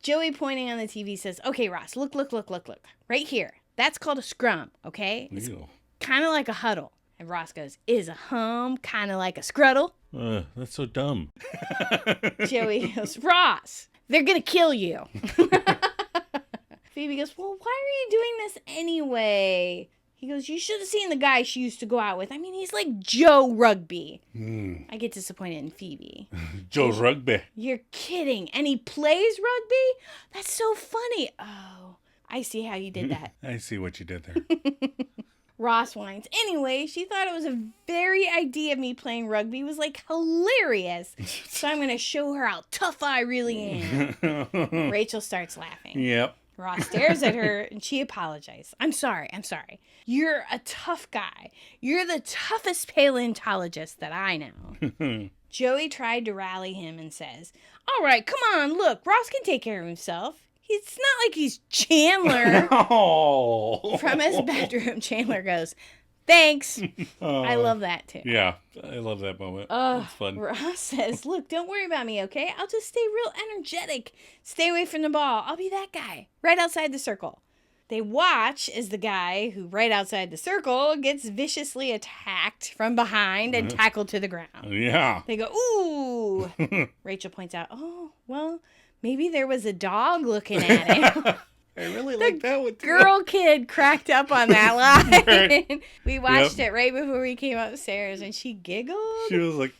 Joey, pointing on the TV, says, okay, Ross, look. Right here. That's called a scrum, okay? It's kind of like a huddle. And Ross goes, is a hum kind of like a scruddle? That's so dumb. Joey goes, Ross, they're going to kill you. Phoebe goes, well, why are you doing this anyway? He goes, you should have seen the guy she used to go out with. I mean, he's like Joe Rugby. I get disappointed in Phoebe. Joe Rugby. You're kidding. And he plays rugby? That's so funny. Oh, I see how you did that. I see what you did there. Ross whines. Anyway, she thought it was a very idea of me playing rugby was like hilarious. So I'm going to show her how tough I really am. Rachel starts laughing. Yep. Ross stares at her and she apologizes. I'm sorry. You're a tough guy. You're the toughest paleontologist that I know. Joey tried to rally him and says, all right, come on, look, Ross can take care of himself. It's not like he's Chandler. Oh. From his bedroom, Chandler goes, thanks. I love that too. Yeah, I love that moment. It's fun. Ross says, look, don't worry about me, okay? I'll just stay real energetic. Stay away from the ball. I'll be that guy right outside the circle. They watch as the guy who right outside the circle gets viciously attacked from behind and tackled to the ground. Yeah. They go, ooh. Rachel points out, oh, well, maybe there was a dog looking at him. I really like that one too. Girl kid cracked up on that line. Right. We watched it right before we came upstairs and she giggled. She was like...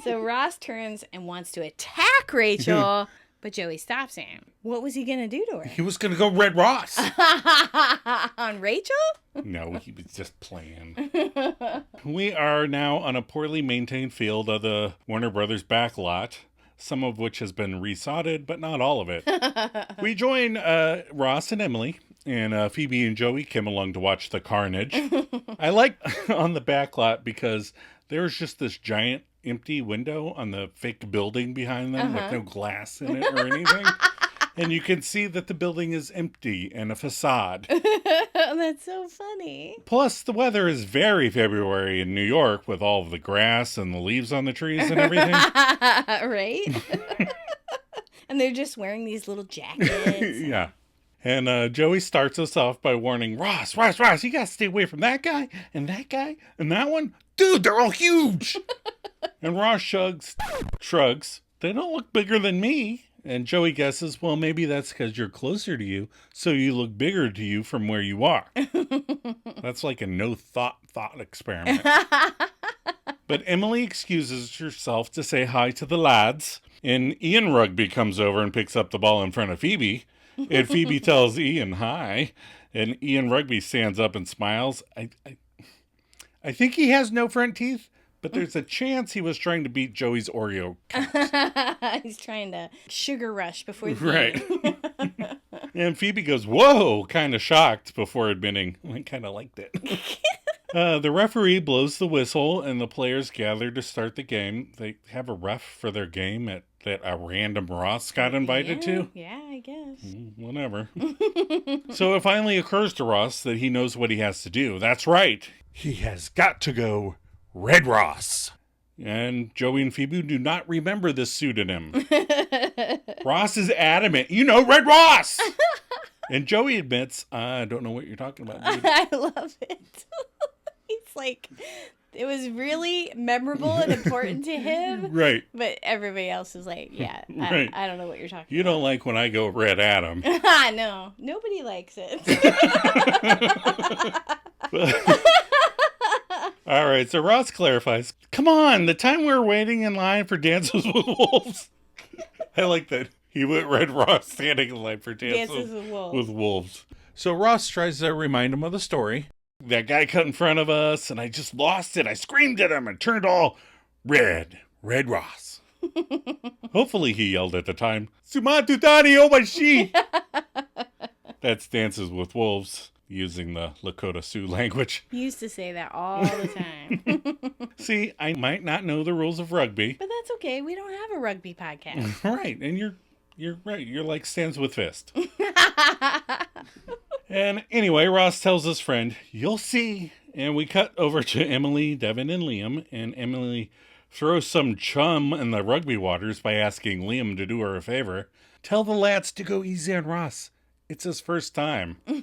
So Ross turns and wants to attack Rachel, but Joey stops him. What was he going to do to her? He was going to go Red Ross. On Rachel? No, he was just playing. We are now on a poorly maintained field of the Warner Brothers back lot, some of which has been resodded, but not all of it. We join Ross and Emily, and Phoebe and Joey came along to watch the carnage. I like on the back lot because there's just this giant empty window on the fake building behind them with no glass in it or anything. And you can see that the building is empty and a facade. That's so funny. Plus, the weather is very February in New York with all of the grass and the leaves on the trees and everything. Right? And they're just wearing these little jackets. Yeah. And Joey starts us off by warning, Ross, you gotta stay away from that guy and that one. Dude, they're all huge. And Ross shrugs. They don't look bigger than me. And Joey guesses, well, maybe that's because you're closer to you, so you look bigger to you from where you are. That's like a no thought experiment. But Emily excuses herself to say hi to the lads, and Ian Rugby comes over and picks up the ball in front of Phoebe, and Phoebe tells Ian hi, and Ian Rugby stands up and smiles. I think he has no front teeth. But there's a chance he was trying to beat Joey's Oreo count. He's trying to sugar rush before the Right. And Phoebe goes, whoa, kind of shocked before admitting, I kind of liked it. The referee blows the whistle and the players gather to start the game. They have a ref for their game that a random Ross got invited to. Yeah, I guess. Whatever. So it finally occurs to Ross that he knows what he has to do. That's right. He has got to go REDROSS. And Joey and Phoebe do not remember this pseudonym. Ross is adamant. REDROSS! And Joey admits, I don't know what you're talking about, dude. I love it. He's like, it was really memorable and important to him. Right. But everybody else is like, yeah, Right. I don't know what you're talking about. You don't like when I go Red Adam. No, nobody likes it. All right, so Ross clarifies, come on, the time we were waiting in line for Dances with Wolves. I like that. He went Red Ross standing in line for Dances with Wolves. So Ross tries to remind him of the story. That guy cut in front of us, and I just lost it. I screamed at him and turned all red Ross. Hopefully he yelled at the time, Sumatutani Omashi! That's Dances with Wolves. Using the Lakota Sioux language. You used to say that all the time. See, I might not know the rules of rugby. But that's okay. We don't have a rugby podcast. Right, and you're right. You're like stands with fist. And anyway, Ross tells his friend, you'll see. And we cut over to Emily, Devin, and Liam. And Emily throws some chum in the rugby waters by asking Liam to do her a favor. Tell the lads to go easy on Ross. It's his first time. And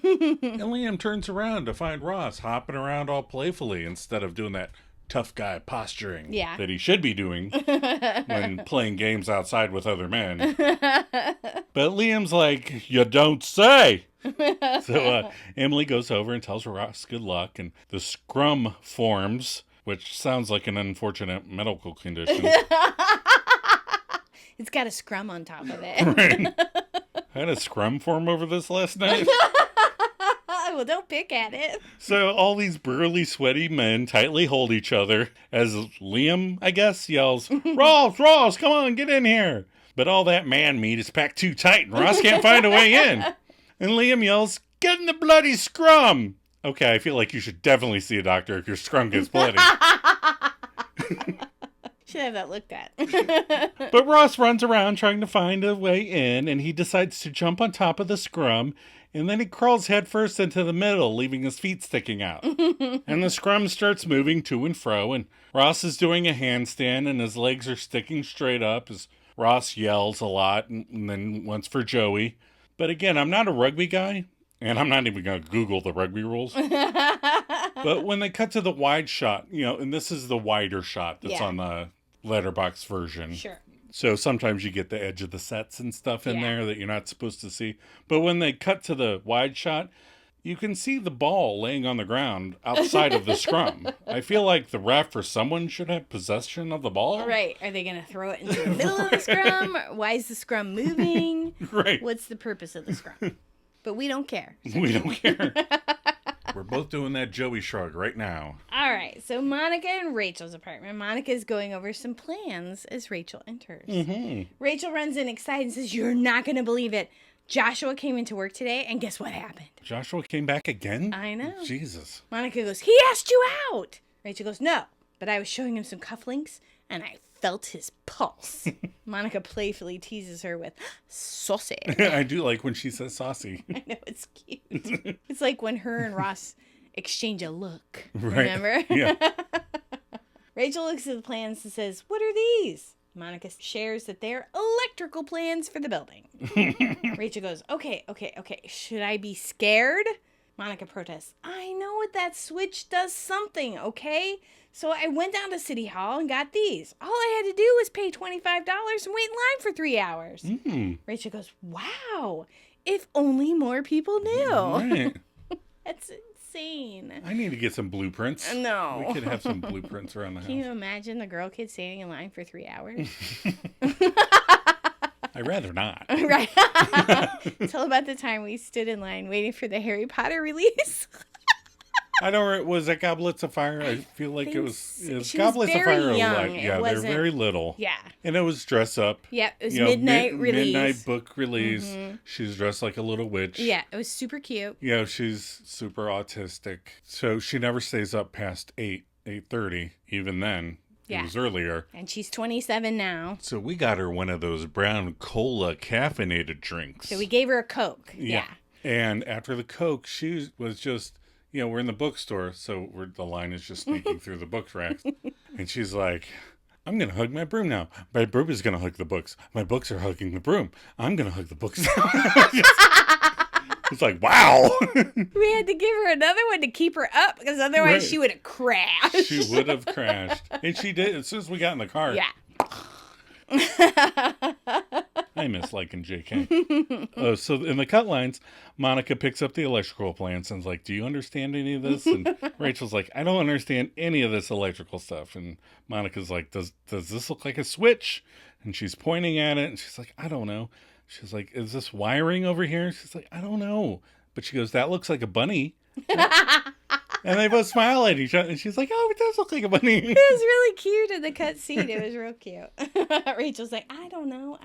Liam turns around to find Ross hopping around all playfully instead of doing that tough guy posturing Yeah. that he should be doing when playing games outside with other men. But Liam's like, you don't say. So Emily goes over and tells Ross good luck, and the scrum forms, which sounds like an unfortunate medical condition. It's got a scrum on top of it. Right. I had a scrum form over this last night. Well, don't pick at it. So all these burly, sweaty men tightly hold each other as Liam, I guess, yells, Ross, come on, get in here. But all that man meat is packed too tight and Ross can't find a way in. And Liam yells, get in the bloody scrum. Okay, I feel like you should definitely see a doctor if your scrum gets bloody. Should have that looked at. But Ross runs around trying to find a way in, and he decides to jump on top of the scrum, and then he crawls headfirst into the middle, leaving his feet sticking out. And the scrum starts moving to and fro, and Ross is doing a handstand, and his legs are sticking straight up as Ross yells a lot, and then once for Joey. But again, I'm not a rugby guy, and I'm not even going to Google the rugby rules. But when they cut to the wide shot, and this is the wider shot that's on the letterbox version. Sure. So sometimes you get the edge of the sets and stuff in there that you're not supposed to see. But when they cut to the wide shot, you can see the ball laying on the ground outside of the scrum. I feel like the ref or someone should have possession of the ball. Right. Are they going to throw it into the middle of the scrum? Why is the scrum moving? Right. What's the purpose of the scrum? But we don't care. So. We don't care. We're both doing that Joey shrug right now. All right. So Monica and Rachel's apartment. Monica is going over some plans as Rachel enters. Mm-hmm. Rachel runs in excited and says, you're not going to believe it. Joshua came into work today, and guess what happened? Joshua came back again? I know. Jesus. Monica goes, he asked you out. Rachel goes, no, but I was showing him some cufflinks, and I felt his pulse. Monica playfully teases her with, saucy. I do like when she says saucy. I know, it's cute. It's like when her and Ross exchange a look. Right. Remember? Yeah. Rachel looks at the plans and says, what are these? Monica shares that they're electrical plans for the building. Rachel goes, okay. Should I be scared? Monica protests, I know what that switch does something, okay? So I went down to City Hall and got these. All I had to do was pay $25 and wait in line for 3 hours. Mm. Rachel goes, wow, if only more people knew. Right. That's insane. I need to get some blueprints. No. We could have some blueprints around the house. Can you imagine the girl kid standing in line for 3 hours? I'd rather not. Right. Tell about the time we stood in line waiting for the Harry Potter release. I don't. Was it Goblets of Fire? I feel like it was she Goblets was of Fire. very young. Like, It yeah, they're wasn't- very little. Yeah. And it was dress up. Yeah, it was midnight release. Midnight book release. Mm-hmm. She's dressed like a little witch. Yeah, it was super cute. She's super autistic. So she never stays up past 8:30. Even then. Yeah. It was earlier. And she's 27 now. So we got her one of those brown cola caffeinated drinks. So we gave her a Coke. Yeah. And after the Coke, she was just, we're in the bookstore, so the line is just sneaking through the book racks. And she's like, I'm going to hug my broom now. My broom is going to hug the books. My books are hugging the broom. I'm going to hug the books now. It's like, wow. We had to give her another one to keep her up because otherwise she would have crashed. She would have crashed. And she did as soon as we got in the car. Yeah. I miss liking JK. So in the cut lines, Monica picks up the electrical plans and is like, do you understand any of this? And Rachel's like, I don't understand any of this electrical stuff. And Monica's like, does this look like a switch? And she's pointing at it and she's like, I don't know. She's like, is this wiring over here? She's like, I don't know. But she goes, that looks like a bunny. And they both smile at each other. And she's like, oh, it does look like a bunny. It was really cute in the cut scene. It was real cute. Rachel's like, I don't know.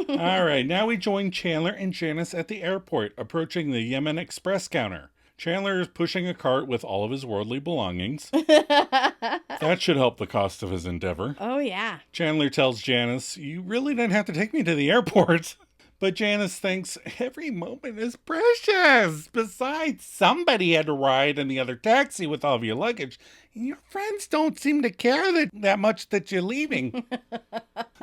All right. Now we join Chandler and Janice at the airport, approaching the Yemen Express counter. Chandler is pushing a cart with all of his worldly belongings. That should help the cost of his endeavor. Oh, yeah. Chandler tells Janice, you really didn't have to take me to the airport. But Janice thinks every moment is precious. Besides, somebody had to ride in the other taxi with all of your luggage. And your friends don't seem to care that much that you're leaving.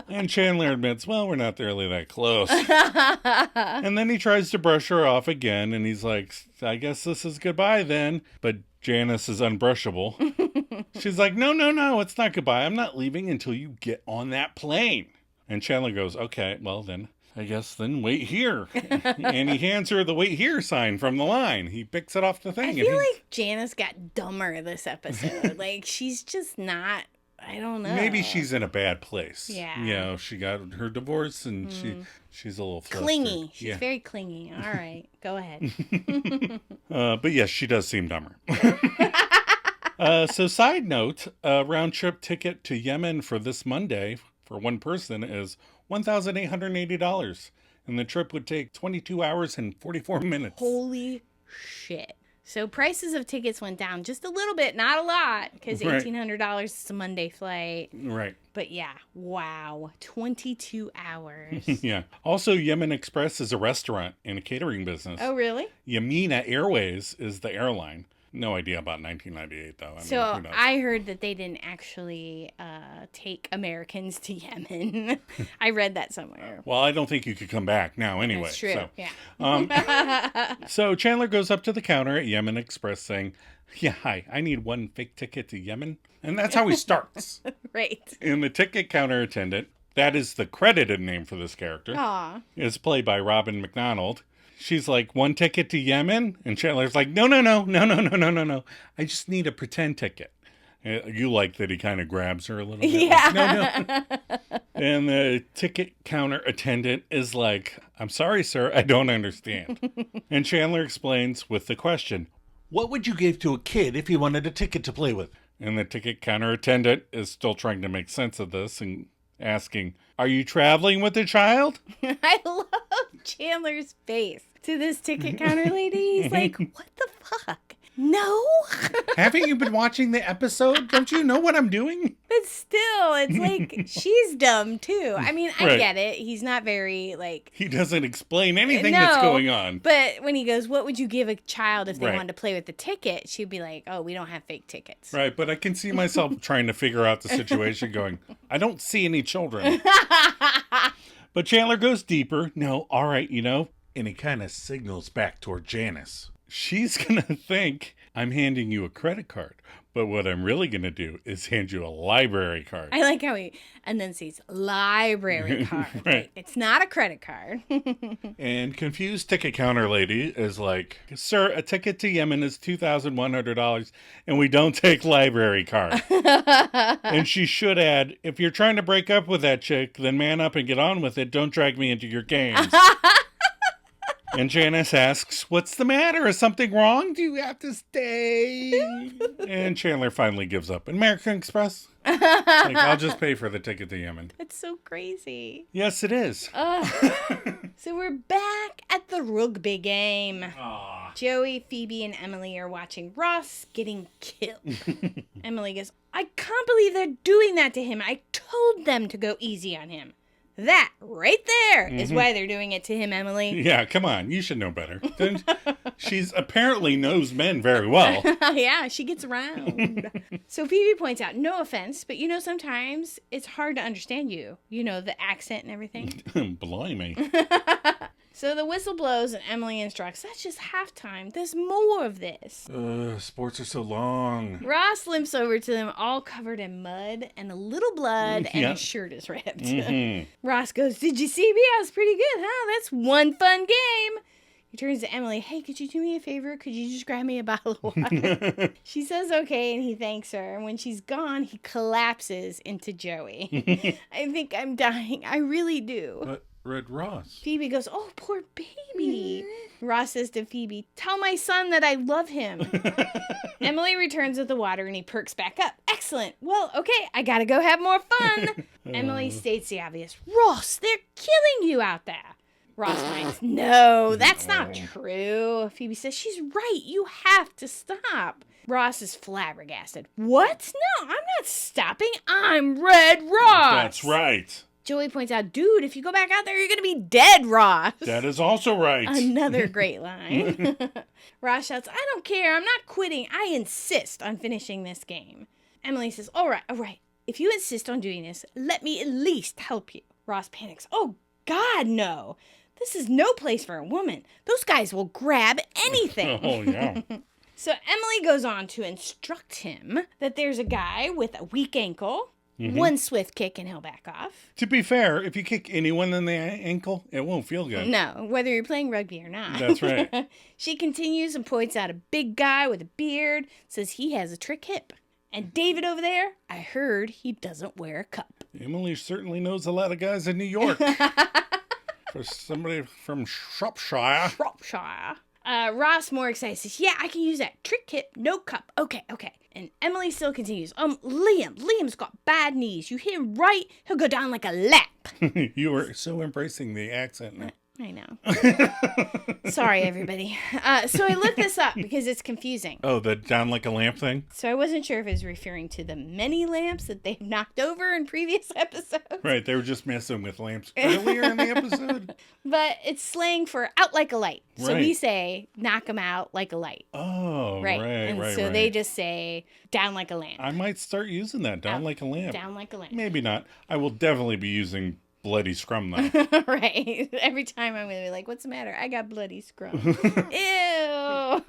And Chandler admits, well, we're not really that close. And then he tries to brush her off again. And he's like, I guess this is goodbye then. But Janice is unbrushable. She's like, no, it's not goodbye. I'm not leaving until you get on that plane. And Chandler goes, okay, well then, I guess then wait here. And he hands her the wait here sign from the line. He picks it off the thing. I feel like Janice got dumber this episode. Like, she's just not, I don't know. Maybe she's in a bad place. Yeah. You know, she got her divorce and she's a little flustered. Clingy. She's very clingy. All right, go ahead. But yes, she does seem dumber. So side note, a round trip ticket to Yemen for this Monday for one person is $1,880. And the trip would take 22 hours and 44 minutes. Holy shit. So prices of tickets went down just a little bit, not a lot, because $1,800 is a Monday flight. Right. But yeah, wow, 22 hours. Yeah. Also, Yemen Express is a restaurant and a catering business. Oh, really? Yemena Airways is the airline. No idea about 1998, though. So I heard that they didn't actually take Americans to Yemen. I read that somewhere. Well, I don't think you could come back now anyway. That's true, so. yeah. So Chandler goes up to the counter at Yemen Express saying, yeah, hi, I need one fake ticket to Yemen. And that's how he starts. Right. And the ticket counter attendant, that is the credited name for this character, is played by Robin McDonald. She's like, one ticket to Yemen? And Chandler's like, no. I just need a pretend ticket. You like that he kind of grabs her a little bit. Yeah. Like, no. And the ticket counter attendant is like, I'm sorry, sir, I don't understand. And Chandler explains with the question, what would you give to a kid if he wanted a ticket to play with? And the ticket counter attendant is still trying to make sense of this and asking, are you traveling with a child? I love Chandler's face to this ticket counter lady. He's like, what the fuck? No. Haven't you been watching the episode? Don't you know what I'm doing? But still, it's like, she's dumb too. I mean, I Right. get it. He's not very, like... He doesn't explain anything that's going on. But when he goes, what would you give a child if they Right. wanted to play with the ticket? She'd be like, oh, we don't have fake tickets. Right, but I can see myself trying to figure out the situation going, I don't see any children. But Chandler goes deeper. No, all right, and he kind of signals back toward Janice. She's going to think I'm handing you a credit card. But what I'm really going to do is hand you a library card. I like how he enunciates library card. Right. It's not a credit card. And confused ticket counter lady is like, sir, a ticket to Yemen is $2,100 and we don't take library cards. And she should add, if you're trying to break up with that chick, then man up and get on with it. Don't drag me into your games. And Janice asks, what's the matter? Is something wrong? Do you have to stay? And Chandler finally gives up. American Express? Like, I'll just pay for the ticket to Yemen. That's so crazy. Yes, it is. So we're back at the rugby game. Aww. Joey, Phoebe, and Emily are watching Ross getting killed. Emily goes, I can't believe they're doing that to him. I told them to go easy on him. That right there is why they're doing it to him, Emily. Yeah, come on. You should know better. She's apparently knows men very well. Yeah, she gets around. So Phoebe points out, no offense, but sometimes it's hard to understand you. The accent and everything. Blimey. So the whistle blows and Emily instructs, that's just halftime. There's more of this. Sports are so long. Ross limps over to them all covered in mud and a little blood and his shirt is ripped. Ross goes, did you see me? I was pretty good, huh? That's one fun game. He turns to Emily, hey, could you do me a favor? Could you just grab me a bottle of water? She says okay, and he thanks her. And when she's gone, he collapses into Joey. I think I'm dying. I really do. But REDROSS. Phoebe goes, oh, poor baby. Ross says to Phoebe, tell my son that I love him. Emily returns with the water, and he perks back up. Excellent. Well, okay, I gotta go have more fun. Emily states the obvious. Ross, they're killing you out there. Ross whines, no, that's not true. Phoebe says, she's right. You have to stop. Ross is flabbergasted. What? No, I'm not stopping. I'm Red Ross. That's right. Joey points out, dude, if you go back out there, you're going to be dead, Ross. That is also right. Another great line. Ross shouts, I don't care. I'm not quitting. I insist on finishing this game. Emily says, all right. If you insist on doing this, let me at least help you. Ross panics. Oh, God, no. This is no place for a woman. Those guys will grab anything. Oh, yeah. So Emily goes on to instruct him that there's a guy with a weak ankle. One swift kick and he'll back off. To be fair, if you kick anyone in the ankle, it won't feel good. No, whether you're playing rugby or not. That's right. She continues and points out a big guy with a beard, says he has a trick hip. And David over there, I heard he doesn't wear a cup. Emily certainly knows a lot of guys in New York. For somebody from Shropshire. Ross, more excited, says, yeah, I can use that trick hip, no cup. Okay. And Emily still continues, Liam's got bad knees. You hit him right, he'll go down like a lamp. You were so embracing the accent now. I know. Sorry, everybody. So I looked this up because it's confusing. Oh, the down like a lamp thing? So I wasn't sure if it was referring to the many lamps that they've knocked over in previous episodes. Right, they were just messing with lamps earlier in the episode. But it's slang for out like a light. So Right. we say knock them out like a light. Oh, Right. right, And right, so right. they just say down like a lamp. I might start using that, down like a lamp. Down like a lamp. Maybe not. I will definitely be using bloody scrum, though. Right. Every time I'm going to be like, what's the matter? I got bloody scrum. Ew.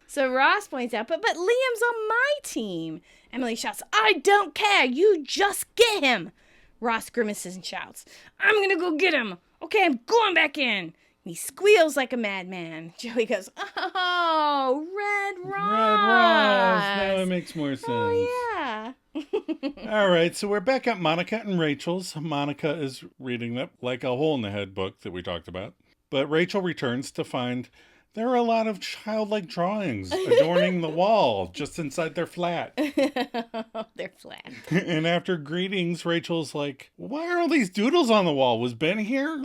So Ross points out, but Liam's on my team. Emily shouts, I don't care. You just get him. Ross grimaces and shouts, I'm going to go get him. Okay, I'm going back in. He squeals like a madman. Joey goes, oh, Red Ross. Red Ross. Now it makes more sense. Oh, yeah. All right, so we're back at Monica and Rachel's. Monica is reading that like a hole in the head book that we talked about. But Rachel returns to find there are a lot of childlike drawings adorning the wall just inside their flat. They're flat. And after greetings, Rachel's like, why are all these doodles on the wall? Was Ben here?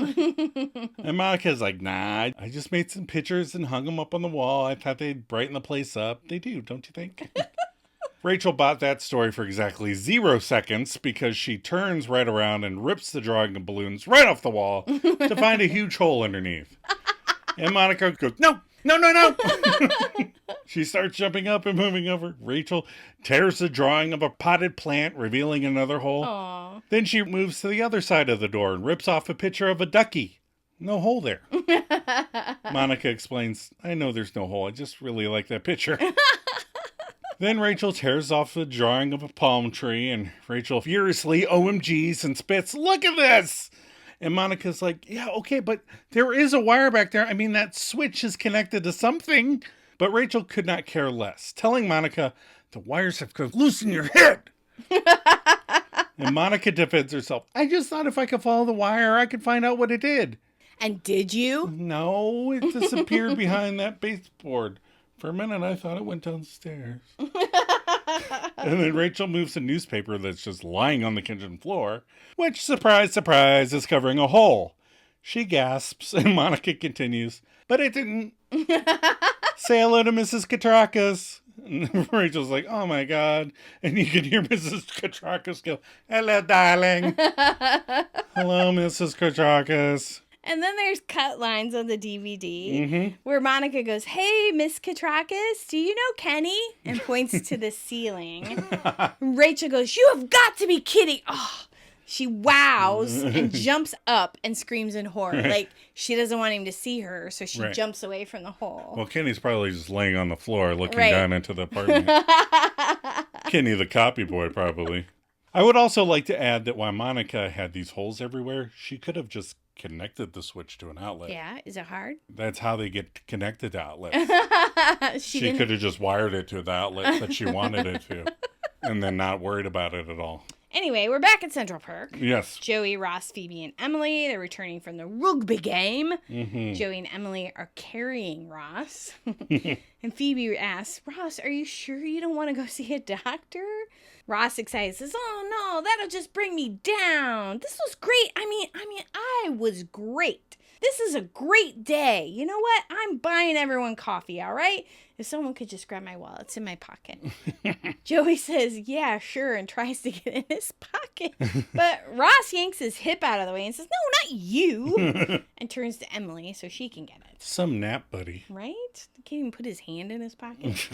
And Monica's like, nah, I just made some pictures and hung them up on the wall. I thought they'd brighten the place up. They do, don't you think? Rachel bought that story for exactly 0 seconds because she turns right around and rips the drawing of balloons right off the wall to find a huge hole underneath. And Monica goes, no. She starts jumping up and moving over. Rachel tears the drawing of a potted plant, revealing another hole. Aww. Then she moves to the other side of the door and rips off a picture of a ducky. No hole there. Monica explains, I know there's no hole. I just really like that picture. Then Rachel tears off the drawing of a palm tree, and Rachel furiously OMGs and spits, look at this! And Monica's like, yeah, okay, but there is a wire back there. I mean, that switch is connected to something. But Rachel could not care less, telling Monica, the wires have come loose in your head. And Monica defends herself. I just thought if I could follow the wire, I could find out what it did. And did you? No, it disappeared behind that baseboard. For a minute, I thought it went downstairs. And then Rachel moves a newspaper that's just lying on the kitchen floor, which, surprise, surprise, is covering a hole. She gasps, and Monica continues, but it didn't. Say hello to Mrs. Katrakis. And Rachel's like, oh my God. And you can hear Mrs. Katrakis go, hello, darling. Hello, Mrs. Katrakis. And then there's cut lines on the DVD where Monica goes, hey, Miss Katrakis, do you know Kenny? And points to the ceiling. Rachel goes, you have got to be kidding. Oh, she wows and jumps up and screams in horror. Right. Like, she doesn't want him to see her, so she Right. jumps away from the hole. Well, Kenny's probably just laying on the floor looking Right. down into the apartment. Kenny, the copy boy, probably. I would also like to add that while Monica had these holes everywhere, she could have just connected the switch to an outlet. Yeah, is it hard? That's how they get connected to outlets. She could have just wired it to the outlet that she wanted it to and then not worried about it at all. Anyway, we're back at Central Park. Yes. Joey, Ross, Phoebe, and Emily, they're returning from the rugby game. Joey and Emily are carrying Ross. And Phoebe asks, Ross, are you sure you don't want to go see a doctor? Ross, excited, says, oh no, that'll just bring me down. This was great. I mean, I was great. This is a great day. You know what? I'm buying everyone coffee, all right? If someone could just grab my wallet, it's in my pocket. Joey says, yeah, sure, and tries to get in his pocket. But Ross yanks his hip out of the way and says, no, not you. And turns to Emily so she can get it. Some nap buddy. Right? Can't even put his hand in his pocket.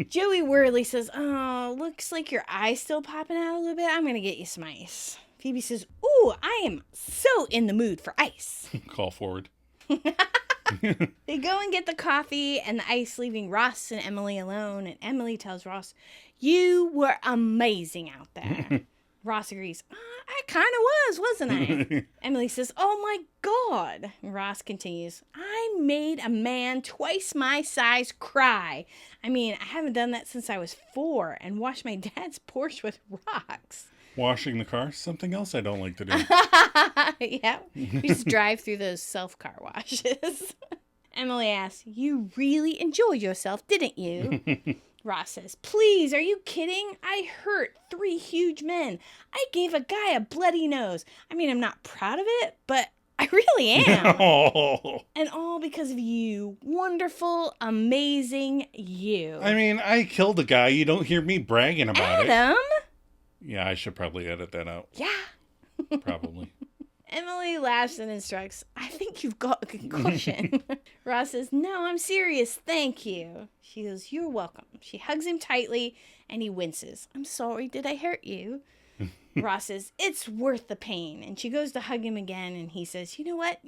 Joey worriedly says, oh, looks like your eye's still popping out a little bit. I'm going to get you some ice. Phoebe says, ooh, I am so in the mood for ice. Call forward. They go and get the coffee and the ice, leaving Ross and Emily alone. And Emily tells Ross, "You were amazing out there." Ross agrees. I kind of wasn't I? Emily says, "Oh my God." And Ross continues, "I made a man twice my size cry. I mean, I haven't done that since I was 4 and washed my dad's Porsche with rocks." Washing the car, something else I don't like to do. Yeah, we just drive through those self-car washes. Emily asks, "You really enjoyed yourself, didn't you?" Ross says, "Please, are you kidding? I hurt 3 huge men. I gave a guy a bloody nose. I mean, I'm not proud of it, but I really am." Oh. And all because of you. Wonderful, amazing you. I mean, I killed a guy. You don't hear me bragging about it. Adam? Yeah, I should probably edit that out. Yeah. Probably. Emily laughs and instructs, "I think you've got a concussion." Ross says, "No, I'm serious. Thank you." She goes, "You're welcome." She hugs him tightly and he winces. "I'm sorry. Did I hurt you?" Ross says, "It's worth the pain." And she goes to hug him again and he says, You know what?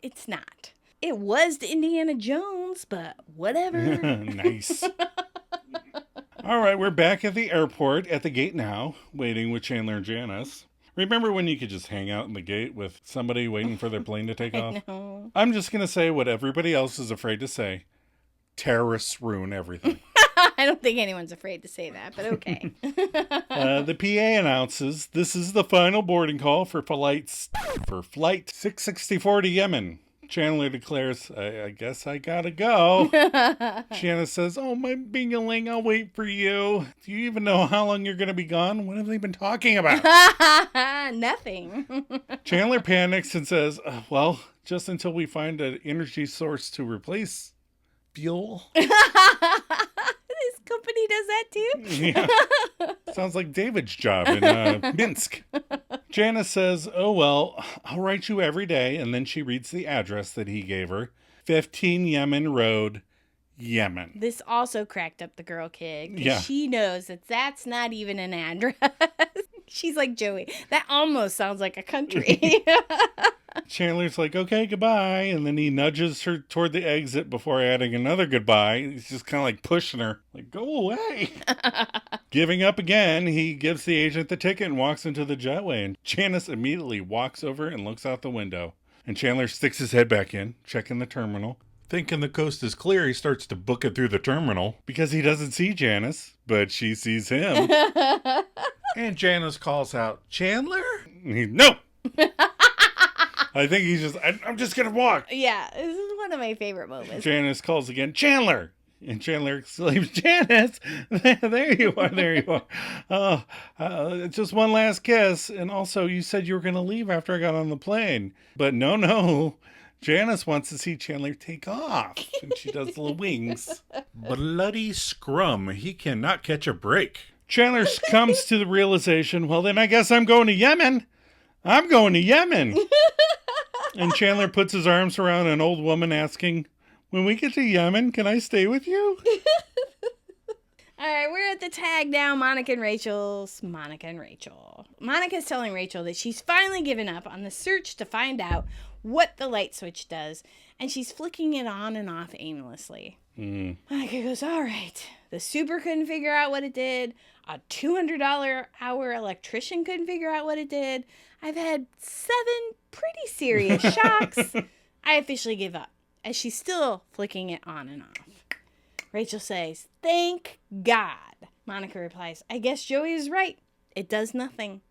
It's not. It was to Indiana Jones, but whatever." Nice. All right, we're back at the airport at the gate now, waiting with Chandler and Janice. Remember when you could just hang out in the gate with somebody waiting for their plane to take off? I know. I'm just going to say what everybody else is afraid to say. Terrorists ruin everything. I don't think anyone's afraid to say that, but okay. The PA announces this is the final boarding call for flight 664 to Yemen. Chandler declares, I guess I gotta go. Janice says, "Oh, my bing-a-ling, I'll wait for you. Do you even know how long you're going to be gone? What have they been talking about?" Nothing. Chandler panics and says, "Well, just until we find an energy source to replace fuel." This company does that too? Yeah. Sounds like David's job in Minsk. Janice says, "Oh, well, I'll write you every day." And then she reads the address that he gave her. 15 Yemen Road, Yemen. This also cracked up the girl kid. 'Cause Yeah. she knows that that's not even an address. She's like, "Joey, that almost sounds like a country." Chandler's like, "Okay, goodbye." And then he nudges her toward the exit before adding another goodbye. He's just kind of like pushing her, like, "Go away." Giving up again, he gives the agent the ticket and walks into the jetway. And Janice immediately walks over and looks out the window. And Chandler sticks his head back in, checking the terminal. Thinking the coast is clear, he starts to book it through the terminal because he doesn't see Janice, but she sees him. And Janice calls out, "Chandler?" And he, "No." I think he's just, I'm just going to walk. Yeah, this is one of my favorite moments. Janice calls again, "Chandler." And Chandler exclaims, "Janice, there you are. Just one last kiss. And also, you said you were going to leave after I got on the plane." But no. Janice wants to see Chandler take off. And she does little wings. Bloody scrum. He cannot catch a break. Chandler comes to the realization, well, then I guess I'm going to Yemen. I'm going to Yemen. And Chandler puts his arms around an old woman asking, "When we get to Yemen, can I stay with you?" All right, we're at the tag now, Monica and Rachel. Monica's telling Rachel that she's finally given up on the search to find out what the light switch does, and she's flicking it on and off aimlessly. Monica goes, "All right, the super couldn't figure out what it did. A $200 hour electrician couldn't figure out what it did. I've had 7 pretty serious shocks. I officially give up," as she's still flicking it on and off. Rachel says, "Thank God." Monica replies, "I guess Joey is right. It does nothing."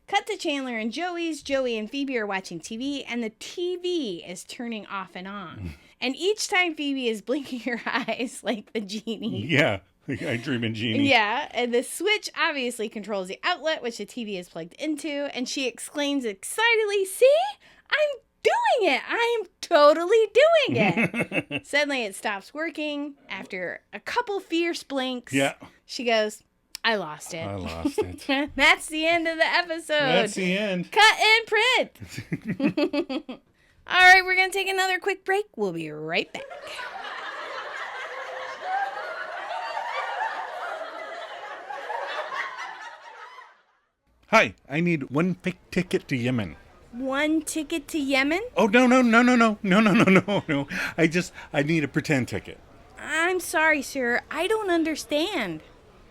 Cut to Chandler and Joey's. Joey and Phoebe are watching TV, and the TV is turning off and on. And each time Phoebe is blinking her eyes like the genie. Yeah, I dream in Genie. Yeah, and the switch obviously controls the outlet, which the TV is plugged into, and she exclaims excitedly, "See? I'm doing it! I am totally doing it!" Suddenly it stops working. After a couple fierce blinks, Yeah. she goes, "I lost it." I lost it. That's the end of the episode. That's the end. Cut and print. All right, we're going to take another quick break. We'll be right back. Hi, I need one fake ticket to Yemen. 1 ticket to Yemen? Oh, no. I need a pretend ticket. I'm sorry, sir. I don't understand.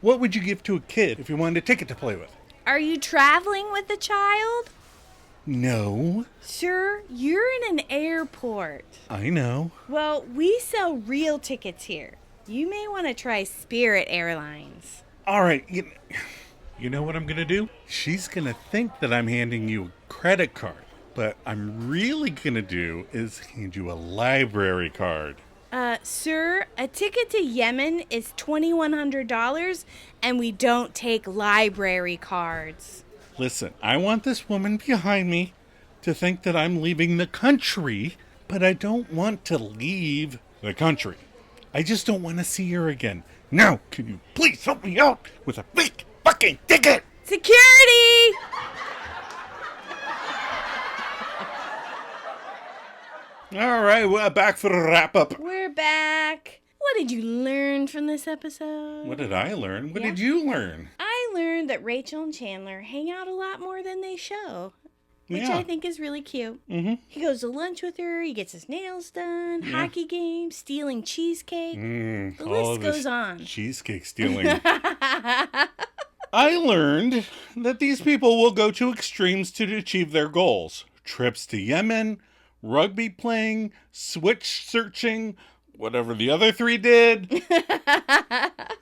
What would you give to a kid if you wanted a ticket to play with? Are you traveling with a child? No. Sir, you're in an airport. I know. Well, we sell real tickets here. You may want to try Spirit Airlines. All right. You know what I'm going to do? She's going to think that I'm handing you a credit card. But I'm really going to do is hand you a library card. Sir, a ticket to Yemen is $2,100, and we don't take library cards. Listen, I want this woman behind me to think that I'm leaving the country, but I don't want to leave the country. I just don't want to see her again. Now, can you please help me out with a fake fucking ticket? Security! All right, we're back for the wrap-up. We're back. What did you learn from this episode? What did I learn? What did you learn? I learned that Rachel and Chandler hang out a lot more than they show, which I think is really cute. Mm-hmm. He goes to lunch with her, he gets his nails done, hockey games, stealing cheesecake. The list goes on. Cheesecake stealing. I learned that these people will go to extremes to achieve their goals. Trips to Yemen, rugby playing, switch searching, whatever the other 3 did.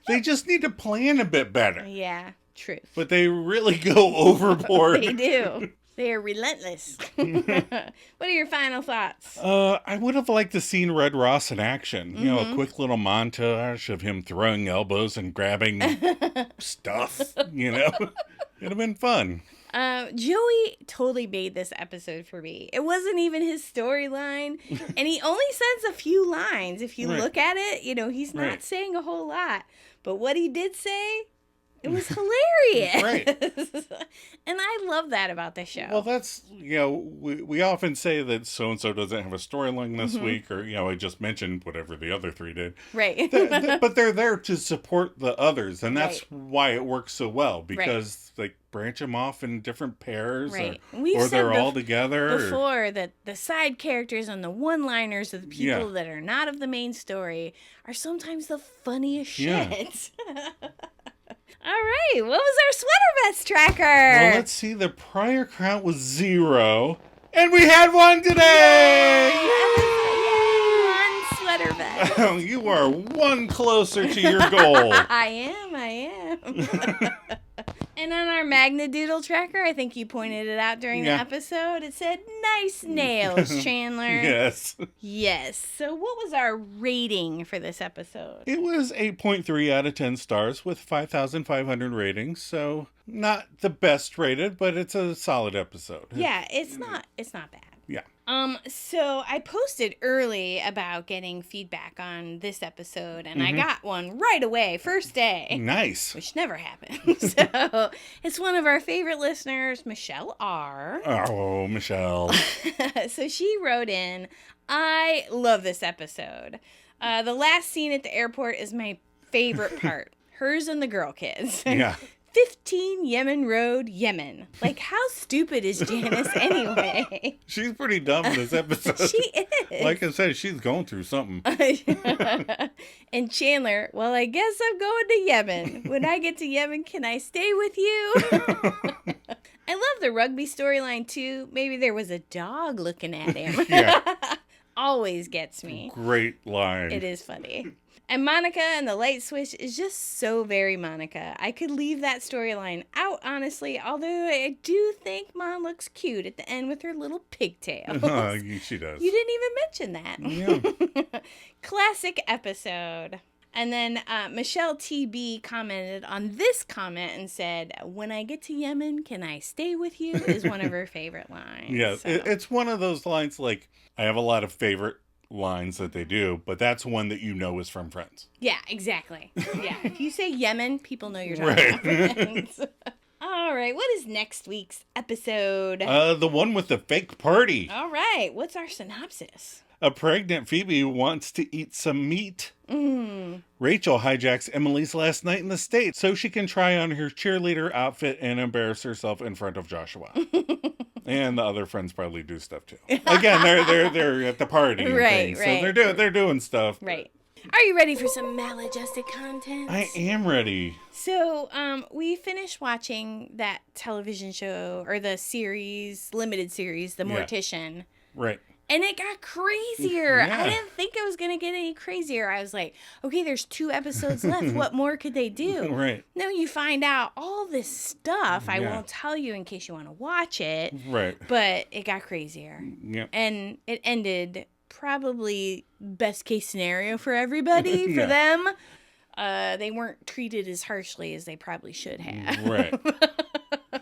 They just need to plan a bit better. Yeah, truth. But they really go overboard. They do. They are relentless. What are your final thoughts? I would have liked to seen REDROSS in action. You know, a quick little montage of him throwing elbows and grabbing stuff, you know. It'd have been fun. Joey totally made this episode for me. It wasn't even his storyline, and he only says a few lines. If you look at it, you know, he's not saying a whole lot. But what he did say, it was hilarious. Right. And I love that about the show. Well, that's, you know, we often say that so-and-so doesn't have a storyline this week, or, you know, I just mentioned whatever the other 3 did. Right. But they're there to support the others, and that's why it works so well, because they branch them off in different pairs, or they're all together. Before that the side characters and the one-liners of the people that are not of the main story are sometimes the funniest shit. All right, what was our sweater vest tracker? Well, let's see. The prior count was 0, and we had 1 today! Yay! 1 sweater vest. You are 1 closer to your goal. I am. And on our Magnadoodle tracker, I think you pointed it out during the episode, it said, nice nails, Chandler. Yes. So what was our rating for this episode? It was 8.3 out of 10 stars with 5,500 ratings, so not the best rated, but it's a solid episode. Yeah, it's not bad. Yeah. So I posted early about getting feedback on this episode, and I got one right away, first day. Nice. Which never happens. So it's one of our favorite listeners, Michelle R. Oh, Michelle. So she wrote in, I love this episode. The last scene at the airport is my favorite part. Hers and the girl kids. Yeah. 15 Yemen Road, Yemen. Like, how stupid is Janice anyway? She's pretty dumb in this episode. She is. Like I said, she's going through something. And Chandler, well, I guess I'm going to Yemen. When I get to Yemen, can I stay with you? I love the rugby storyline, too. Maybe there was a dog looking at him. Always gets me. Great line. It is funny. And Monica and the light switch is just so very Monica. I could leave that storyline out, honestly, although I do think Mon looks cute at the end with her little pigtails. She does. You didn't even mention that. Yeah. Classic episode. And then Michelle TB commented on this comment and said, when I get to Yemen, can I stay with you? Is one of her favorite lines. Yeah, so. It's one of those lines, like, I have a lot of favorite lines that they do, but that's one that you know is from Friends. Yeah, exactly. Yeah, if you say Yemen, people know you're talking about Friends. All right, what is next week's episode? The one with the fake party. All right, what's our synopsis? A pregnant Phoebe wants to eat some meat. Rachel hijacks Emily's last night in the States so she can try on her cheerleader outfit and embarrass herself in front of Joshua. And the other friends probably do stuff too. Again, they're at the party and Right, things, right. so they're doing stuff. Right. Are you ready for some maladjusted content? I am ready. So, we finished watching that television show, or the series, limited series, The Mortician. Right. And it got crazier. Yeah. I didn't think it was going to get any crazier. I was like, okay, there's 2 episodes left. What more could they do? Right. No, you find out all this stuff. I Yeah. won't tell you in case you want to watch it. Right. But it got crazier. Yeah. And it ended probably best case scenario for everybody, for Yeah. them. They weren't treated as harshly as they probably should have. Right.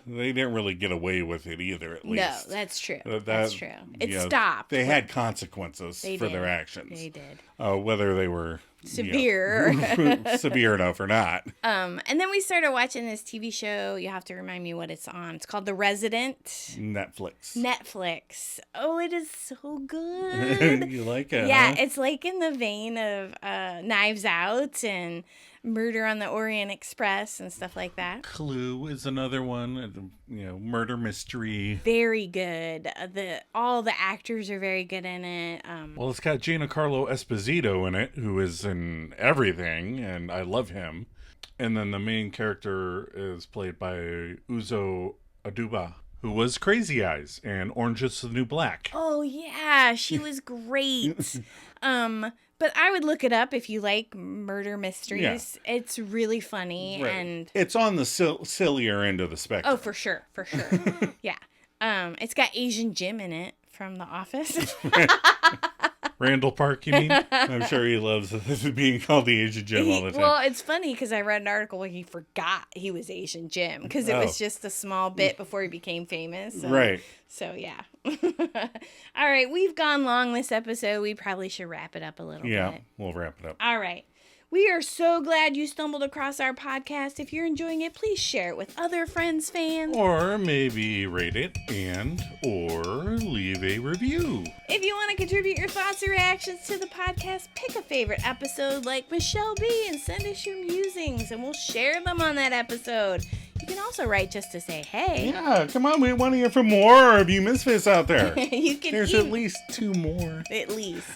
They didn't really get away with it either, at least. No, that's true. That's true. It yeah, stopped. They had consequences for their actions. They did. Whether they were Severe. severe enough or not. And then we started watching this TV show. You have to remind me what it's on. It's called The Resident. Netflix. Oh, it is so good. You like it? Yeah, huh? it's like in the vein of Knives Out and Murder on the Orient Express and stuff like that. Clue is another one. Murder mystery. Very good. All the actors are very good in it. Well, it's got Giancarlo Esposito in it, who is in everything, and I love him. And then the main character is played by Uzo Aduba, who was Crazy Eyes and Orange is the New Black. Oh, yeah. She was great. But I would look it up if you like murder mysteries. Yeah. It's really funny. Right. And it's on the sillier end of the spectrum. Oh, for sure. Yeah. It's got Asian Jim in it from The Office. Randall Park, you mean? I'm sure he loves being called the Asian Jim all the time. Well, it's funny because I read an article where he forgot he was Asian Jim because it was just a small bit before he became famous. So, right. So, yeah. All right. We've gone long this episode. We probably should wrap it up a little bit. Yeah, we'll wrap it up. All right. We are so glad you stumbled across our podcast. If you're enjoying it, please share it with other friends, fans. Or maybe rate it or leave a review. If you want to contribute your thoughts or reactions to the podcast, pick a favorite episode like Michelle B. and send us your musings, and we'll share them on that episode. You can also write just to say hey. Yeah, come on. We want to hear from more of you misfits out there. There's at least 2 more. At least.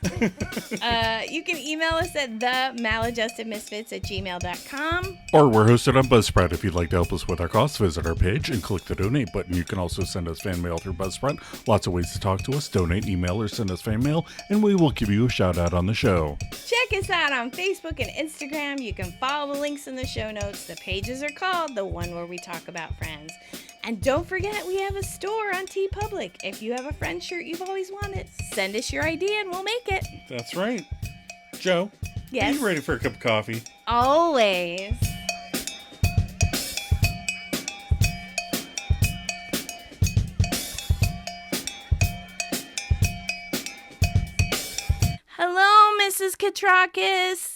You can email us at themaladjustedmisfits@gmail.com. Or we're hosted on Buzzsprout. If you'd like to help us with our costs, visit our page and click the donate button. You can also send us fan mail through Buzzsprout. Lots of ways to talk to us. Donate, email, or send us fan mail, and we will give you a shout out on the show. Check us out on Facebook and Instagram. You can follow the links in the show notes. The pages are called The One Where We Talk About Friends. And don't forget, we have a store on TeePublic. If you have a friend shirt you've always wanted, send us your idea and we'll make it. That's right. Joe, yes? Are you ready for a cup of coffee? Always. Hello, Mrs. Katrakis.